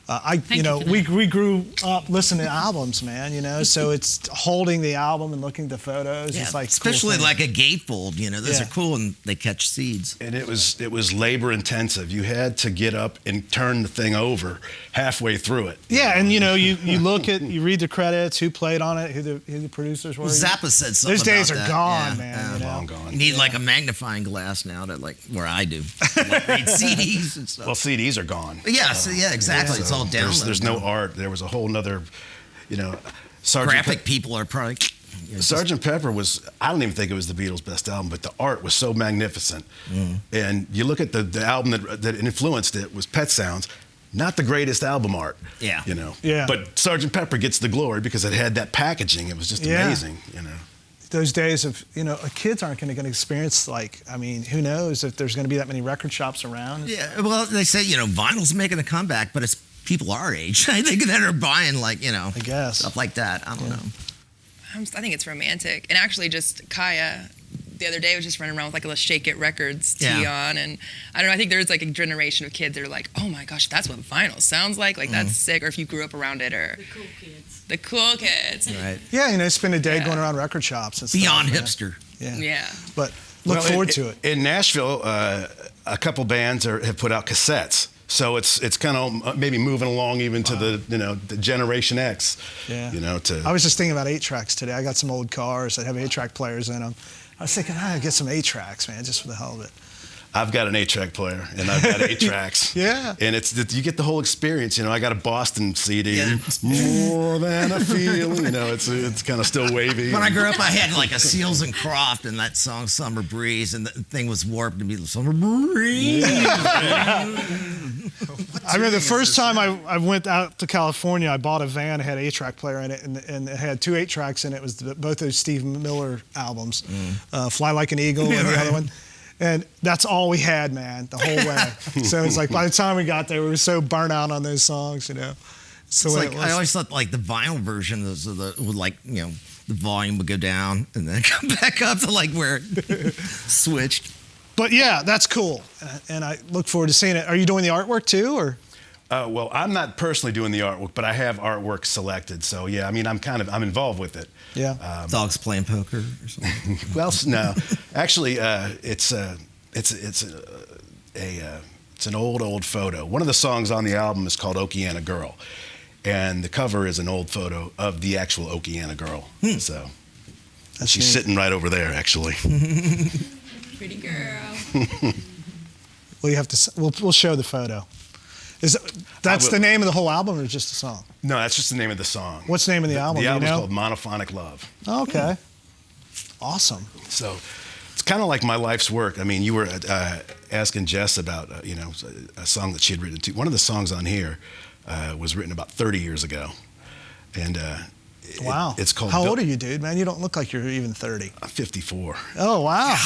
we grew up listening to albums, man. So it's holding the album and looking at the photos.
Yeah,
it's like
especially
cool
like a gatefold. Those are cool and they catch seeds.
And it was labor intensive. You had to get up and turn the thing over halfway through it.
Yeah, and you look at you read the credits, who played on it, who the producers were.
Well, Zappa said something.
Those days
about
are
that.
gone, man.
Long gone.
You need like a magnifying glass now to where I do. Read CDs and stuff.
Well, CDs are gone.
Yeah, exactly. It's all down.
There's no art. There was a whole nother,
graphic people are probably.
Sgt. Pepper was, I don't even think it was the Beatles' best album, but the art was so magnificent. And you look at the album that influenced it was Pet Sounds, not the greatest album art.
Yeah.
Yeah.
But Sgt. Pepper gets the glory because it had that packaging. It was just amazing,
Those days of, kids aren't going to experience who knows if there's going to be that many record shops around.
Yeah, well, they say, vinyl's making a comeback, but it's people our age, I think, that are buying, I
guess.
stuff like that. I don't know.
I think it's romantic. And actually, just Kaya, the other day, was just running around with like a little Shake It Records tee on. And I don't know, I think there's like a generation of kids that are like, oh my gosh, that's what vinyl sounds like. Like, that's sick. Or if you grew up around it, or. The cool kids.
Right.
Yeah, spend a day going around record shops and stuff.
Beyond hipster.
Yeah.
But look forward to it.
In Nashville, a couple bands have put out cassettes. So it's kind of maybe moving along even to the Generation X.
Yeah.
To.
I was just thinking about 8-tracks today. I got some old cars that have 8-track players in them. I was thinking, I'd get some 8-tracks, man, just for the hell of it.
I've got an 8-track player, and I've got 8 tracks.
Yeah.
And you get the whole experience. I got a Boston CD. More than a feeling. It's kind of still wavy.
When I grew up, I had like a Seals and Croft and that song Summer Breeze, and the thing was warped to be Summer Breeze.
I remember the first time I went out to California, I bought a van that had an 8-track player in it, and it had 2 8-tracks in it. It was both those Steve Miller albums, Fly Like an Eagle and the other one. And that's all we had, man, the whole way. So it's like by the time we got there, we were so burnt out on those songs, So
I always thought like the vinyl version would the volume would go down and then come back up to where it switched.
But yeah, that's cool, and I look forward to seeing it. Are you doing the artwork too, or?
Well, I'm not personally doing the artwork, but I have artwork selected. So yeah, I'm involved with it.
Yeah.
Dogs playing poker or something.
Well, no, actually, it's a It's an old photo. One of the songs on the album is called Okeana Girl. And the cover is an old photo of the actual Okeana Girl. So she's sitting right over there, actually.
Pretty girl.
Well, you have to. We'll show the photo. That's the name of the whole album, or just the song?
No, that's just the name of the song.
What's the name of the album?
The album's
you know?
called Monophonic Love.
Oh, okay. Awesome.
So it's kind of like my life's work. I mean, you were asking Jess about a song that she had written too. One of the songs on here was written about 30 years ago, and
wow.
It's called.
How old are you, dude? Man, you don't look like you're even 30.
I'm 54.
Oh wow.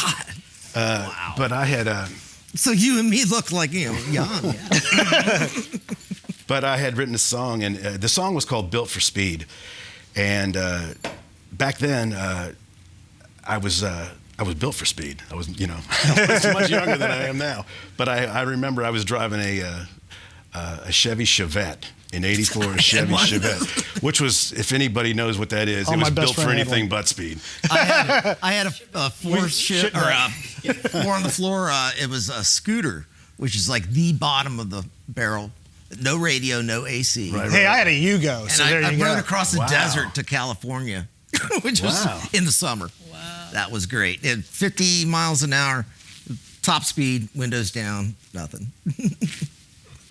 Wow. But I had
So you and me look like young. Yeah.
But I had written a song, and the song was called "Built for Speed," and back then I was built for speed. I was I was much younger than I am now. But I remember I was driving a Chevy Chevette. In '84, a Chevy Chevette, which was, if anybody knows what that is, it was built for anything but speed.
I had a four on the floor. It was a scooter, which is like the bottom of the barrel. No radio, no AC.
Right. Hey, I had a Yugo,
and
so there
I
you go.
rode across the desert to California, which was in the summer. Wow. That was great. At 50 miles an hour, top speed, windows down, nothing.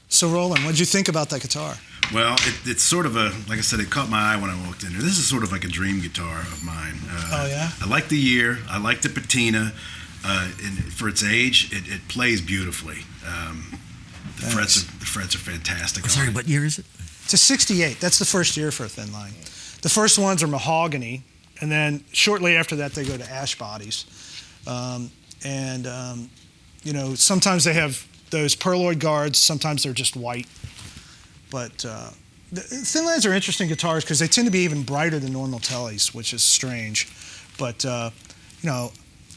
So, Roland, what did you think about that guitar?
Well, it's sort of like I said, it caught my eye when I walked in there. This is sort of like a dream guitar of mine.
Oh, yeah?
I like the year. I like the patina. And for its age, it plays beautifully. The frets are fantastic.
I'm sorry, what year is it?
It's a 68. That's the first year for a thin line. The first ones are mahogany, and then shortly after that, they go to ash bodies. Sometimes they have those perloid guards, sometimes they're just white. But the thin lines are interesting guitars because they tend to be even brighter than normal tellies, which is strange. But,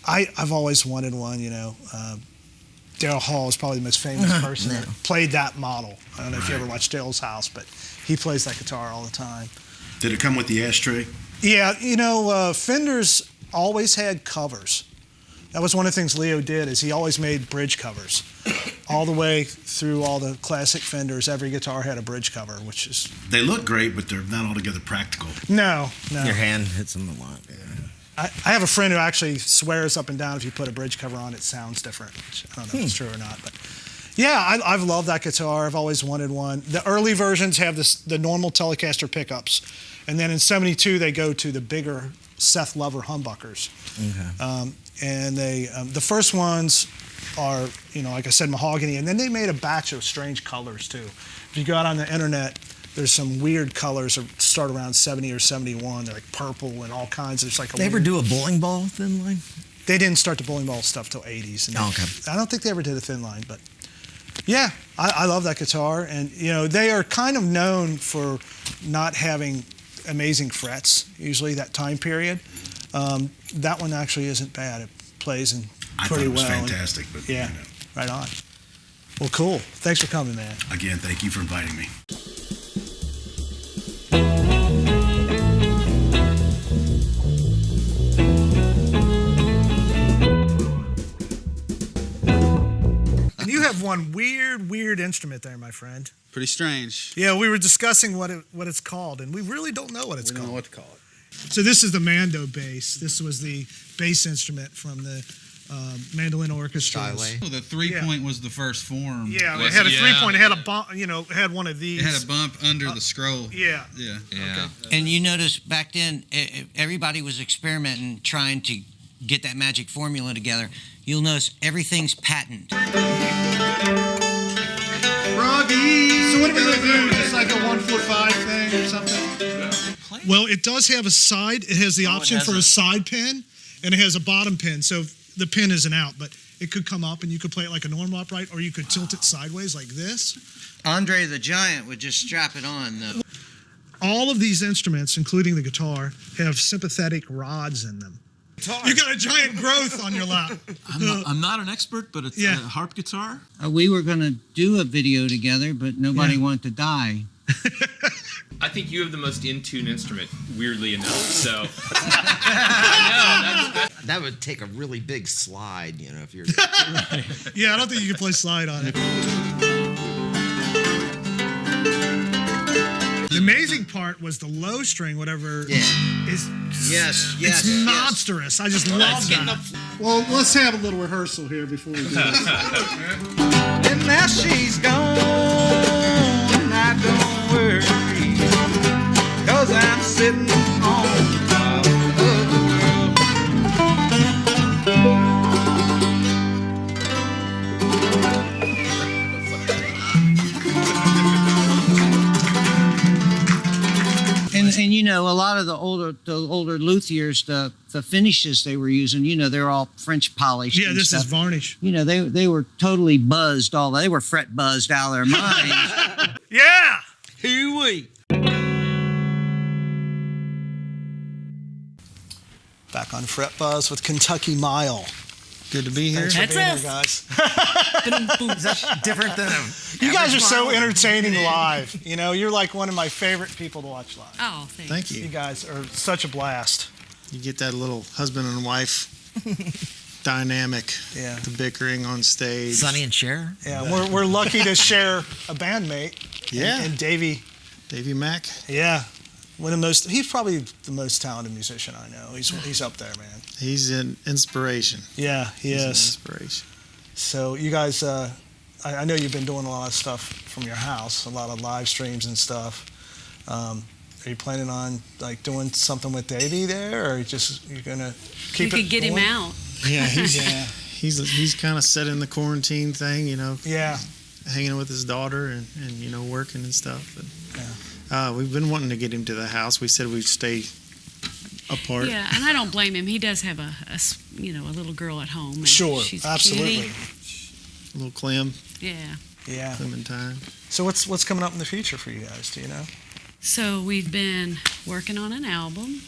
I've always wanted one, Daryl Hall is probably the most famous person that played that model. I don't know if you ever watched Daryl's house, but he plays that guitar all the time.
Did it come with the ashtray?
Yeah, Fenders always had covers. That was one of the things Leo did, is he always made bridge covers. All the way through all the classic Fenders, every guitar had a bridge cover, which is...
They look great, but they're not altogether practical.
No.
Your hand hits them a lot. Yeah.
I have a friend who actually swears up and down if you put a bridge cover on, it sounds different. Which I don't know if it's true or not, but... Yeah, I've loved that guitar. I've always wanted one. The early versions have the normal Telecaster pickups, and then in '72 they go to the bigger Seth Lover humbuckers. Okay. And the first ones are, like I said, mahogany, and then they made a batch of strange colors too. If you go out on the internet, there's some weird colors that start around 70 or 71. They're like purple and all kinds. It's like
they ever do a bowling ball thin line?
They didn't start the bowling ball stuff till '80s. And
okay.
I don't think they ever did a thin line, but yeah, I love that guitar. And they are kind of known for not having amazing frets usually that time period. That one actually isn't bad. It plays pretty well.
I thought it was fantastic. But
yeah, right on. Well, cool. Thanks for coming, man.
Again, thank you for inviting me.
And you have one weird instrument there, my friend.
Pretty strange.
Yeah, we were discussing what it's called, and we really don't know what it's called.
We don't know what to call it.
So this is the Mando Bass. This was the bass instrument from the mandolin orchestra.
Oh, the 3-point was the first form.
Yeah, it had a 3-point. It had a bump. It had one of these.
It had a bump under the scroll.
Yeah.
Yeah.
Okay. And you notice back then, everybody was experimenting, trying to get that magic formula together. You'll notice everything's patent.
Froggy. So what are we going to do? Just like a 1-4-5 thing or something? Well, it does have a side. It has the option for a side pin, and it has a bottom pin. So the pin isn't out, but it could come up, and you could play it like a normal upright, or you could tilt it sideways like this.
Andre the Giant would just strap it on, though.
All of these instruments, including the guitar, have sympathetic rods in them. You got a giant growth on your lap.
I'm not an expert, but it's a harp guitar.
We were going to do a video together, but nobody wanted to die.
I think you have the most in-tune instrument, weirdly enough. So,
that would take a really big slide, you know, if you're.
Yeah, I don't think you can play slide on it. The amazing part was the low string, whatever.
Yeah.
Is
Yes,
it's monstrous. I just love that.
Well, let's have a little rehearsal here before we do this.
And now she's gone, and I don't worry, 'cause I'm sitting on top of the
And you know, a lot of the older luthiers, the finishes they were using, you know, they're all French polished.
Yeah,
and
this
stuff.
is varnish.
You know, they were totally buzzed. They were fret buzzed out of their minds.
Yeah.
Hoo-wee.
Back on Fret Buzz with Kentucky Mile.
Good to be here.
Thanks for being here, guys.
Is that different than
You guys are so entertaining live. You know, you're like one of my favorite people to watch live.
Oh, thanks.
Thank you.
You guys are such a blast.
You get that little husband and wife dynamic.
Yeah.
The bickering on stage.
Sonny and Cher?
Yeah, we're lucky to share a bandmate.
Yeah.
And Davey
Mack.
Yeah. He's probably the most talented musician I know. He's up there, man.
He's an inspiration.
Yeah, he is.
He's an inspiration.
So you guys, I know you've been doing a lot of stuff from your house, a lot of live streams and stuff. Are you planning on like doing something with Davey there, or you're gonna keep
You
it
could get him
going?
out.
Yeah, he's kind of set in the quarantine thing, you know.
Yeah.
Hanging with his daughter and you know, working and stuff. But,
yeah.
We've been wanting to get him to the house. We said we'd stay apart.
Yeah, and I don't blame him. He does have a little girl at home. And
Sure,
she's
absolutely.
cutie.
A little Clem.
Yeah.
Yeah.
Clementine.
So what's coming up in the future for you guys? Do you know?
So we've been working on an album.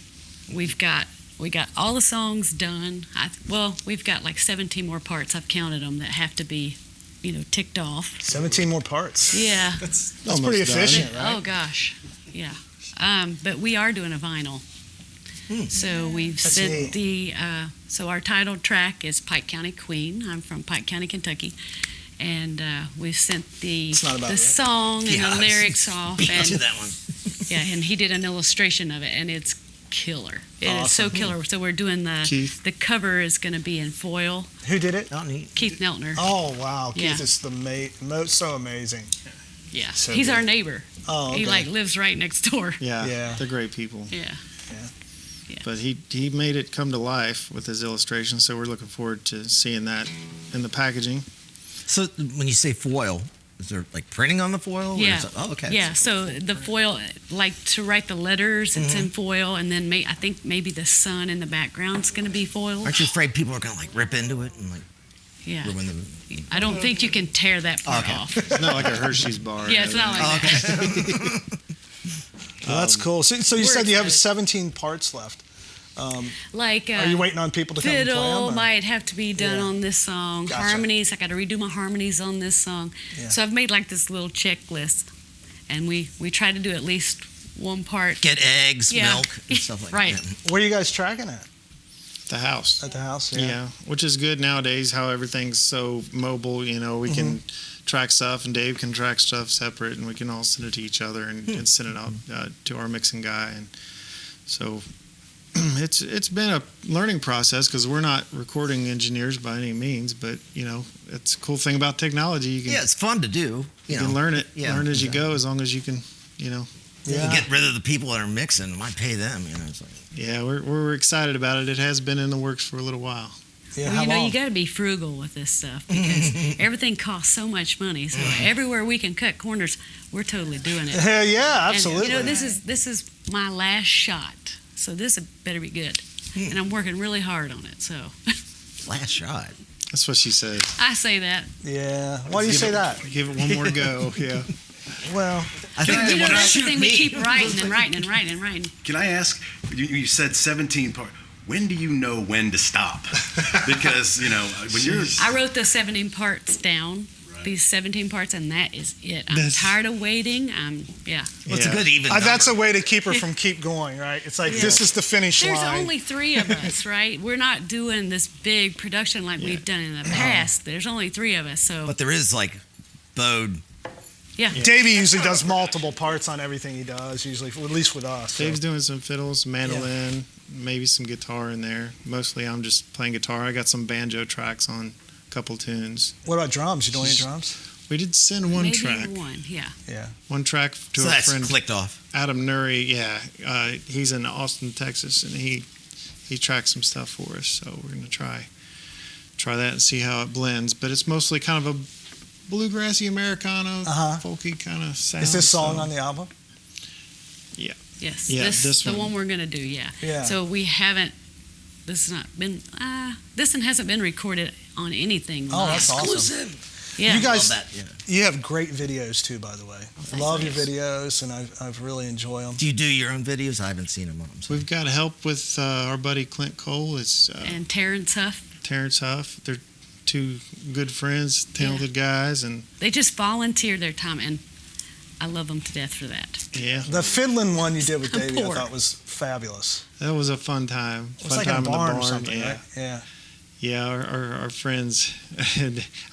We got all the songs done. We've got like 17 more parts. I've counted them that have to be, ticked off.
17 more parts.
Yeah.
That's pretty efficient, right?
Oh gosh, yeah. But we are doing a vinyl. So we've
That's
sent
neat.
so our title track is Pike County Queen. I'm from Pike County, Kentucky. And we've sent the song and the lyrics off. And,
to that one.
yeah, and he did an illustration of it, and it's killer. It is so killer. So we're doing the cover is going to be in foil.
Who did it?
Keith Neltner.
Oh wow,
Yeah.
Keith is so amazing.
Yeah,
So
he's
good.
our neighbor.
Oh,
He
okay.
lives right next door.
Yeah, they're great people.
Yeah.
But he made it come to life with his illustration, so we're looking forward to seeing that in the packaging.
So when you say foil, is there like printing on the foil? Or
Yeah.
is it, oh, okay.
Yeah. So the foil, like to write the letters, it's in foil, and then I think maybe the sun in the background's going to be foiled.
Aren't you afraid people are going to like rip into it and like
Yeah.
ruin the?
I don't think you can tear that part
Okay.
off.
It's not like a Hershey's bar.
Yeah, it's not like that.
Well, that's cool. So you
we're
said you have
excited.
17 parts left.
Like
Are you waiting on people to come and play
fiddle
them?
might have to be done
Yeah.
on this song.
Gotcha.
Harmonies, I got to redo my harmonies on this song.
Yeah.
So I've made like this little checklist, and we try to do at least one part.
Get eggs,
Yeah.
milk, and stuff like
Right.
that.
Where are you guys tracking at?
The house.
At the house,
Yeah, which is good nowadays. How everything's so mobile. You know, we can track stuff, and Dave can track stuff separate, and we can all send it to each other and send it out to our mixing guy. And so it's been a learning process because we're not recording engineers by any means. But it's a cool thing about technology. You can,
Yeah, it's fun to do.
You can learn it.
Yeah,
learn as you go, as long as you can.
You get rid of the people that are mixing. Why pay them? It's like.
Yeah, we're excited about it. It has been in the works for a little while.
Yeah,
Well, you got to be frugal with this stuff because everything costs so much money. So everywhere we can cut corners, we're totally doing it.
Yeah,
And,
absolutely.
this is my last shot, so this better be good. And I'm working really hard on it. So
Last shot.
That's what she says.
I say that.
Yeah. Why do you say that?
Give it one more go. Yeah.
Well,
I think that's the thing. We keep writing and writing and writing and writing.
Can I ask? You said 17 parts. When do you know when to stop? Because when you're
I wrote the 17 parts down, these 17 parts, and that is it. I'm tired of waiting. Yeah.
Well, it's a good even
That's a
number.
way to keep her from keep going, right? It's like, this is the finish
There's
line.
only 3 of us, right? We're not doing this big production like we've done in the past. There's only 3 of us, so
But there is like bowed.
yeah.
Davey usually does multiple parts on everything he does, usually, at least with us.
Dave's doing some fiddles, mandolin, maybe some guitar in there. Mostly I'm just playing guitar. I got some banjo tracks on a couple tunes.
What about drums? You doing any drums?
We did send one
Maybe
track.
one, yeah.
Yeah.
One track to
So
a
that's
friend.
clicked off.
Adam Nuri, yeah. He's in Austin, Texas, and he tracked some stuff for us. So we're gonna try that and see how it blends. But it's mostly kind of a bluegrassy Americana, folky kind of sound.
Is this song
so-
on the album?
Yeah.
Yes.
Yeah,
this
this
the
one.
one we're gonna do, yeah.
Yeah.
So we haven't. This has not been. This one hasn't been recorded on anything.
Oh, that's
live.
awesome.
Yeah.
You guys,
Love that, yeah.
you have great videos too, by the way. Love your
thanks.
videos, and I've really enjoyed them.
Do you do your own videos? I haven't seen them.
We've got help with our buddy Clint Cole. It's
And Terrence Huff.
Terrence Huff. They're 2 good friends, talented guys, and
They just volunteer their time, and I love them to death for that.
yeah,
The fiddling one you did with
I'm
Davey, I
poor.
thought was fabulous.
that was a fun time.
It was
Fun
like
time
in a barn
in
or
the barn.
something,
Yeah,
right? Yeah.
yeah. Our friends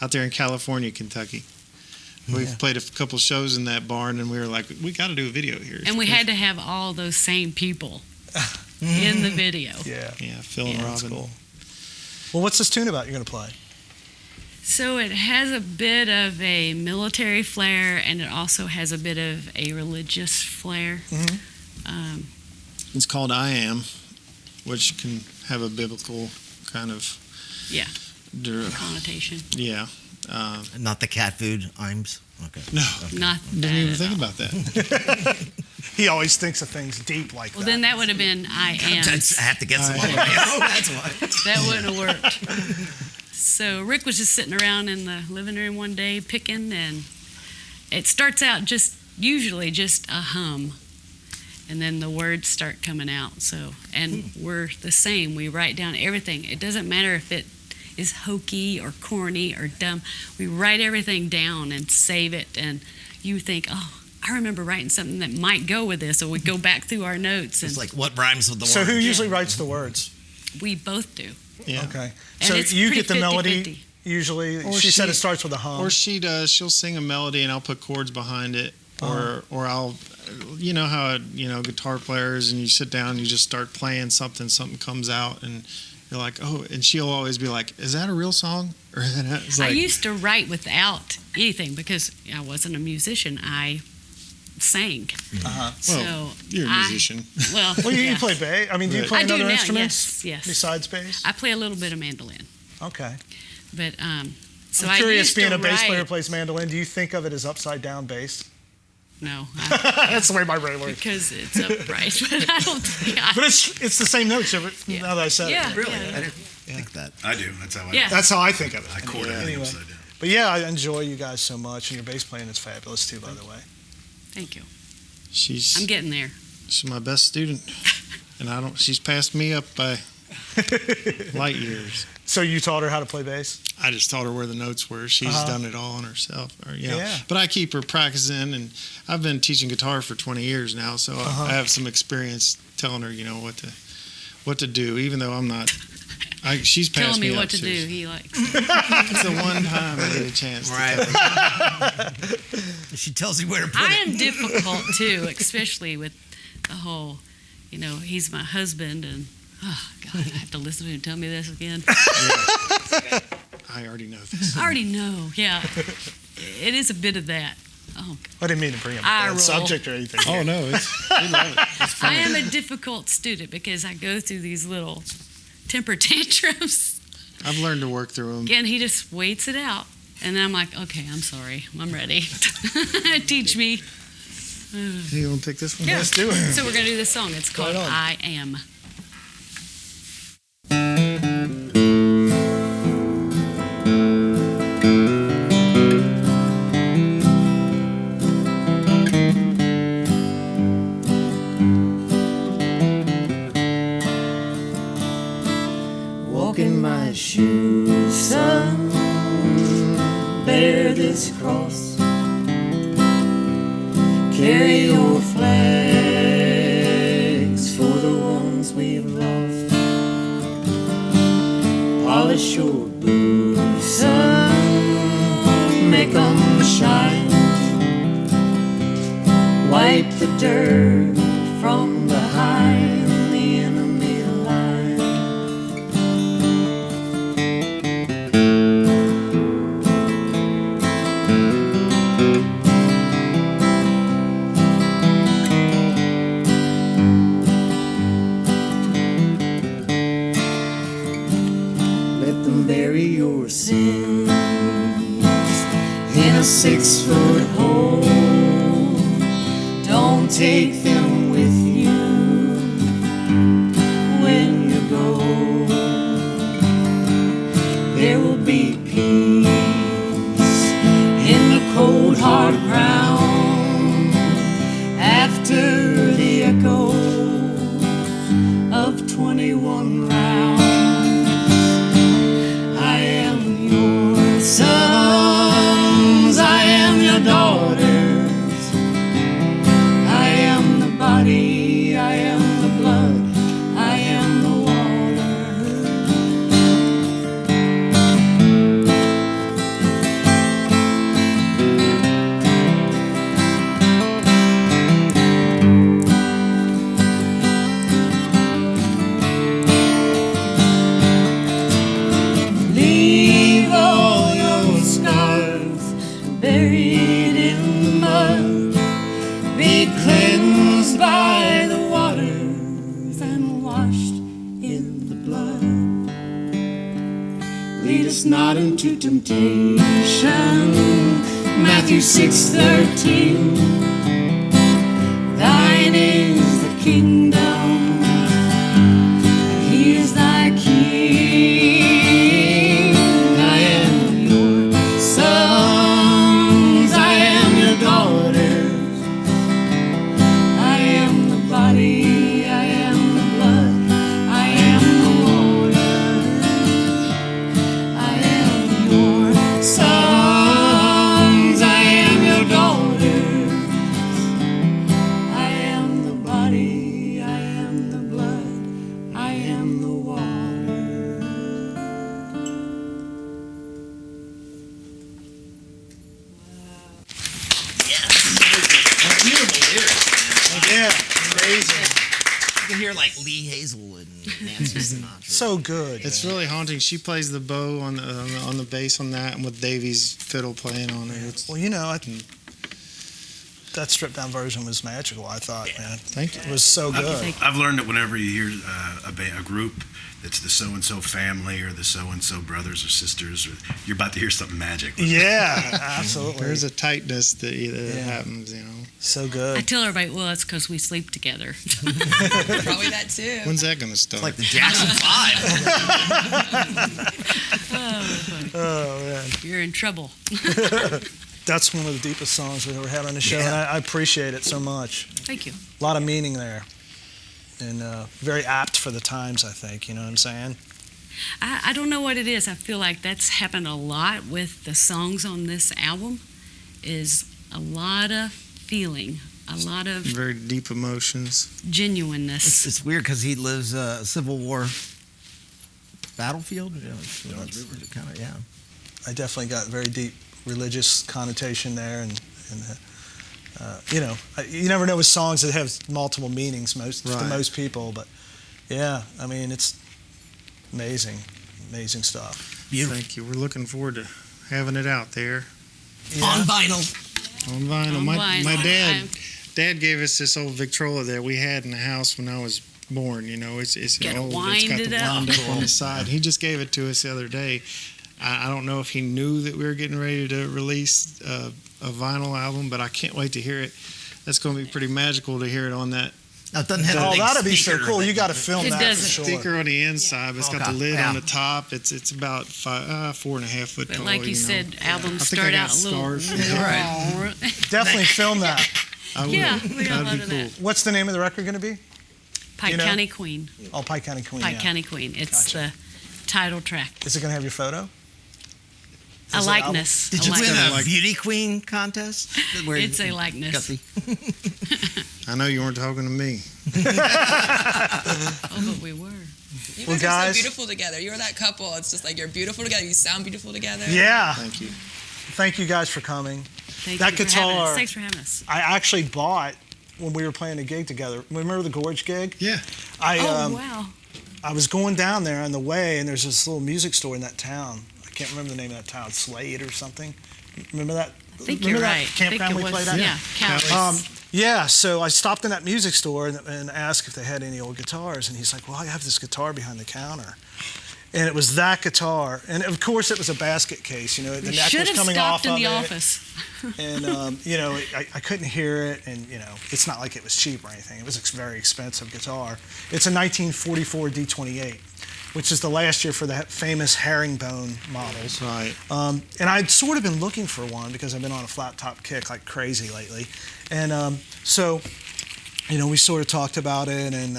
out there in California, Kentucky. We've played a couple shows in that barn, and we were like, we got to do a video here.
And we had to have all those same people in the video.
Yeah.
Yeah, Phil and
Yeah,
Robin.
Cool. Well, what's this tune about you're going to play?
So it has a bit of a military flair, and it also has a bit of a religious flair.
It's called I Am, which can have a biblical kind of
Yeah, connotation.
yeah.
Not the cat food, IMS. Okay.
No,
Not
didn't
that
even
at
think
all.
about that.
He always thinks of things deep like
Well,
that.
then that would have been I am.
I have to get some.
I
That's why.
That wouldn't have worked. So Rick was just sitting around in the living room one day picking, and it starts out usually just a hum, and then the words start coming out. So, and we're the same. We write down everything. It doesn't matter if it is hokey or corny or dumb. We write everything down and save it, and you think, oh, I remember writing something that might go with this, or we go back through our notes.
It's
And
like what rhymes with the word.
So who usually writes the words?
we both do.
Yeah.
Okay.
And
So
it's
you
pretty
get the melody
50-50.
usually.
Or
She said
she-
it starts with a hum.
Or she does. She'll sing a melody, and I'll put chords behind it. Or I'll, you know how guitar players, and you sit down, and you just start playing something comes out, and you're like, oh, and she'll always be like, is that a real song? Or is that, it's
I
like,
used to write without anything because I wasn't a musician. I sang.
Uh-huh.
So
well, you're a
I-
musician.
Well,
Well, you
yeah.
play bass. I mean, do you
Right.
play
I do
other
now,
instruments
yes.
besides bass?
I play a little bit of mandolin,
Okay.
but so
I'm
I
curious,
used
being
to
a bass player who
write-
plays mandolin, do you think of it as upside down bass?
No,
That's the way my brain works.
because it's upright. But I don't think.
But it's the same notes now that I said
Yeah,
it.
Really?
yeah.
I didn't think that.
I do. That's how I.
Yeah.
That's how I think of it.
I chord everything
Anyway.
upside down.
But yeah, I enjoy you guys so much, and your bass playing is fabulous too, by the way.
Thank you.
she's
I'm getting there.
she's my best student, and she's passed me up by light years.
So you taught her how to play bass?
I just taught her where the notes were. She's done it all on herself.
Yeah.
But I keep her practicing, and I've been teaching guitar for 20 years now, so I have some experience telling her, what to do. Even though I'm not, she's passed
Telling me
me
what
up,
to do.
seriously.
He likes.
It's the one time I get a chance. To
Right.
tell her.
She tells you where to put
I
it.
am difficult too, especially with the whole, he's my husband, and oh God, I have to listen to him tell me this again.
I already know this.
I already know. Yeah, it is a bit of that. Oh,
I didn't mean to bring up a
Eye
bad
roll.
subject or anything.
Oh no, we love it. It's fun.
I am a difficult student because I go through these little temper tantrums,
I've learned to work through them.
and he just waits it out, and then I'm like, okay, I'm sorry, I'm ready. Teach me.
You want to pick this one?
Yeah.
Let's do it.
So we're gonna do this song. It's called
Right on.
I Am.
Walk in my shoes, son.
bear this cross. Carry your flags for the ones we've lost. Polish your boots, son, make 'em shine. Wipe the dirt from behind the enemy line. Let them bury your sins in a 6-foot hole. Don't take them with you when you go. There will be peace in the cold hard ground after the echoes of 21 rounds. I am your sons, I am your daughters. I am the body, I am the blood, I am the leave all your scars buried in the mud. Be cleansed by the waters and washed in the blood. Lead us not into temptation. Matthew 6:13. Thine is the kingdom, and he is thy king. I am your sons, I am your daughters. I am the body, I am the blood, I am the water. I am your sons, I am your daughters. I am the body, I am the blood, I am the water.
Beautiful lyrics.
Yeah, amazing.
You can hear like Lee Hazelwood and Nancy Sinatra.
So good.
It's really haunting. She plays the bow on the bass on that, and with Davey's fiddle playing on it. It's,
Well, you know, that stripped down version was magical, I thought, man.
Thank you.
It was so good.
I've learned that whenever you hear a group that's the so-and-so family or the so-and-so brothers or sisters, you're about to hear something magic.
Yeah, absolutely.
There's a tightness that happens, you know.
So
I
good.
tell everybody, well, it's because we sleep together.
Probably that too.
When's that going to start?
It's like the Jackson 5.
Oh, man.
You're in trouble.
That's one of the deepest songs we've ever had on the show, and I appreciate it so much.
Thank you.
A lot of meaning there. And very apt for the times, I think. You know what I'm saying?
I don't know what it is. I feel like that's happened a lot with the songs on this album, is a lot of feeling, a lot of
Very deep emotions.
genuineness.
It's weird because he lives a Civil War battlefield. You know, it's kind of, yeah.
I definitely got very deep religious connotation there, and you know, you never know with songs that have multiple meanings to most people, but yeah, I mean, it's amazing stuff.
Beautiful.
Thank you. We're looking forward to having it out there.
Yeah.
On vinyl.
On vinyl.
On
My
vinyl.
dad gave us this old Victrola that we had in the house when I was born. You know, it's
Gotta
old.
wind
It's got
it
the
up.
wind up on the side. He just gave it to us the other day. I don't know if he knew that we were getting ready to release a vinyl album, but I can't wait to hear it. That's going to be pretty magical to hear it on that.
Now, it doesn't have a
Oh,
big
that'd be so
speaker
cool.
that
You got to film
It
that
doesn't.
for sure.
Sticker on the inside, but it's got the lid
yeah.
on the top. It's about 4.5 foot
But
tall.
like you
know.
said, albums
I think I
start
got
out a little.
scars.
Right.
Definitely film that.
I will.
Yeah, we got a lot
That'd be
of
cool.
that.
What's the name of the record going to be?
Pike
You know?
County Queen.
Oh, Pike County Queen.
Pike
yeah.
County Queen. It's the title track.
Is it going to have your photo?
A likeness.
Did
A
you win
likeness.
a beauty queen contest?
It's a likeness.
Guthrie?
I know you weren't talking to me.
Oh, but we were.
You
Well,
guys are
guys-
so beautiful together. You're that couple. It's just like you're beautiful together. You sound beautiful together.
Yeah.
Thank you.
Thank you guys for coming.
Thank
That
you for having
guitar-
us. Thanks for having us.
I actually bought when we were playing a gig together. Remember the Gorge gig?
Yeah.
Wow.
I was going down there on the way, and there's this little music store in that town. I can't remember the name of that town, Slade or something. Remember that?
I think
remember
you're
that
right.
campground
I think
we
it
played
was,
at?
yeah, Cowboys.
Yeah, so I stopped in that music store and asked if they had any old guitars, and he's like, well, I have this guitar behind the counter. And it was that guitar. And of course, it was a basket case, the
We
neck
should
was
have
coming
stopped
off
in the
of it.
office.
And, I couldn't hear it, and, it's not like it was cheap or anything. It was a very expensive guitar. It's a 1944 D28, which is the last year for the famous herringbone models.
Right.
And I'd sort of been looking for one because I've been on a flat top kick like crazy lately. And so, we sort of talked about it, and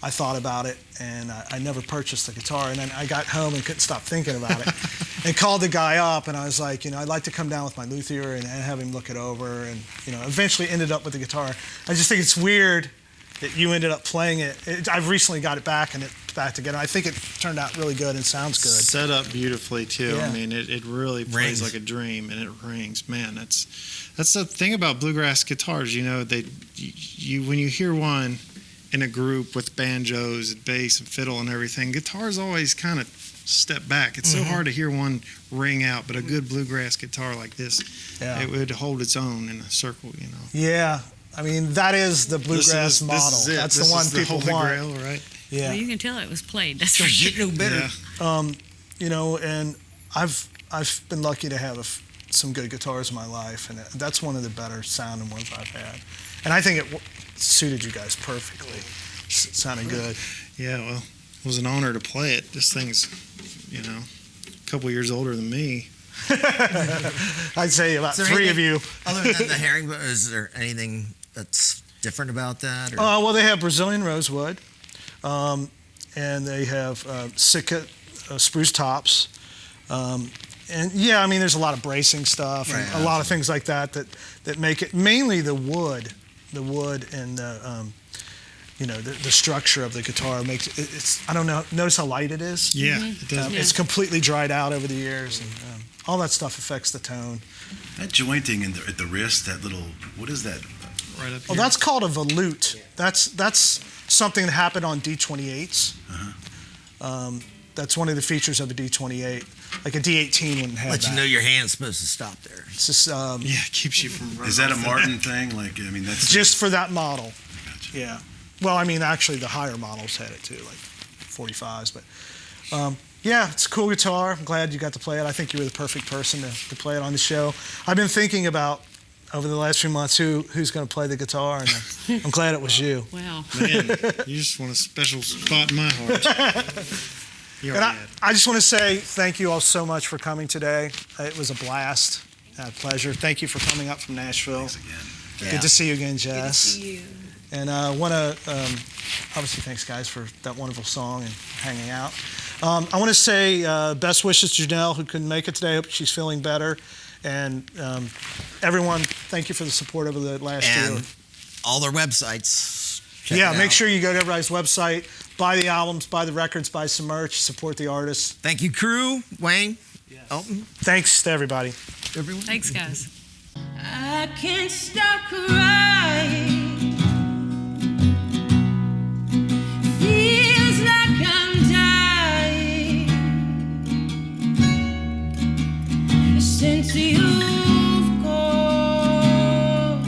I thought about it, and I never purchased the guitar. And then I got home and couldn't stop thinking about it. And called the guy up, and I was like, I'd like to come down with my luthier and have him look it over. And, eventually ended up with the guitar. I just think it's weird that you ended up playing it. I've recently got it back, and it's back together. I think it turned out really good and sounds good.
Set up beautifully too.
Yeah.
I mean, it really plays
Rings.
like a dream, and it rings. Man, that's the thing about bluegrass guitars. When you hear one in a group with banjos and bass and fiddle and everything, guitars always kind of step back. It's so hard to hear one ring out, but a good bluegrass guitar like this, it would hold its own in a circle.
Yeah. I mean, that is the bluegrass model.
This is it.
That's
This
the one
is
people
Holy
want.
Grail, right?
Yeah.
Well, you can tell it was played. That's for sure.
Yeah.
And I've been lucky to have some good guitars in my life, and that's one of the better sounding ones I've had. And I think it suited you guys perfectly. It sounded good.
Yeah, well, it was an honor to play it. This thing's, a couple years older than me.
I'd say about
Is there
three of
anything-
you.
Other than the herringbone, is there anything that's different about that? Or?
Well, they have Brazilian rosewood, and they have Sitka spruce tops. And yeah, I mean, there's a lot of bracing stuff and a lot of things like that make it, mainly the wood and the structure of the guitar makes it's. I don't know. Notice how light it is.
Yeah, it does.
It's completely dried out over the years, and all that stuff affects the tone.
That jointing at the wrist, that little, what is that?
Right up
Oh,
here.
that's called a volute. That's something that happened on D28s. That's one of the features of a D28. Like a D18 wouldn't have
Let
that.
you know your hand's supposed to stop there.
It's just,
it keeps you from running
Is that a
off the
Martin
net.
thing? Like, I mean, that's
just for that model. Yeah. Well, I mean, actually, the higher models had it too, like 45s. But yeah, it's a cool guitar. I'm glad you got to play it. I think you were the perfect person to play it on the show. I've been thinking about over the last few months who's going to play the guitar, and I'm glad it was you.
Wow.
Man, you just want a special spot in my heart. You
And
already had.
I just want to say thank you all so much for coming today. It was a blast, a pleasure. Thank you for coming up from Nashville. Good to see you again, Jess.
Good to see you.
And I want to, obviously, thanks, guys, for that wonderful song and hanging out. I want to say best wishes to Janelle, who couldn't make it today. I hope she's feeling better. And everyone, thank you for the support over the last year.
And all their websites. Check
Yeah,
it
make
out.
sure you go to everybody's website, buy the albums, buy the records, buy some merch, support the artists.
Thank you, crew. Wayne. Elton.
Thanks to everybody.
Everyone.
Thanks, guys.
I can't stop crying. Feels like I'm dying since you've gone.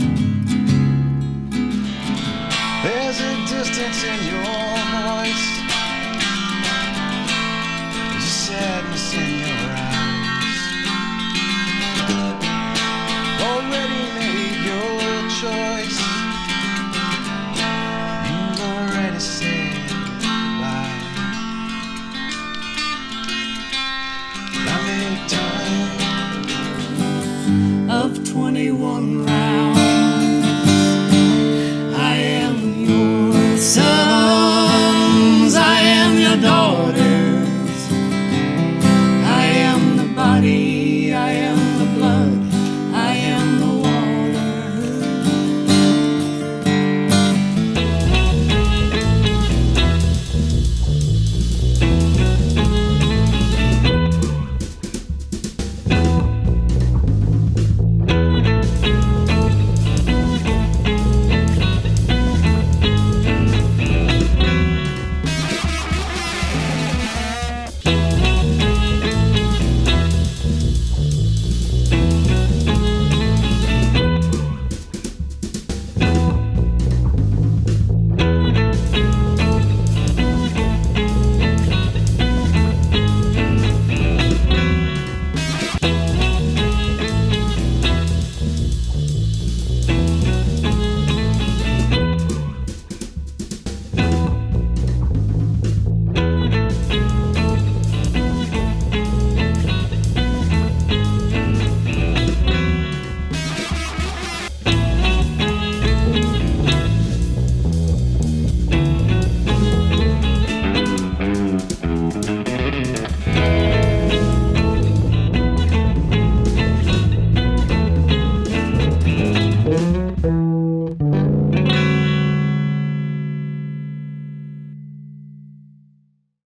There's a distance in your voice. There's a sadness in your eyes. Already made your choice. You've already said goodbye. I made time
Of 21 rounds.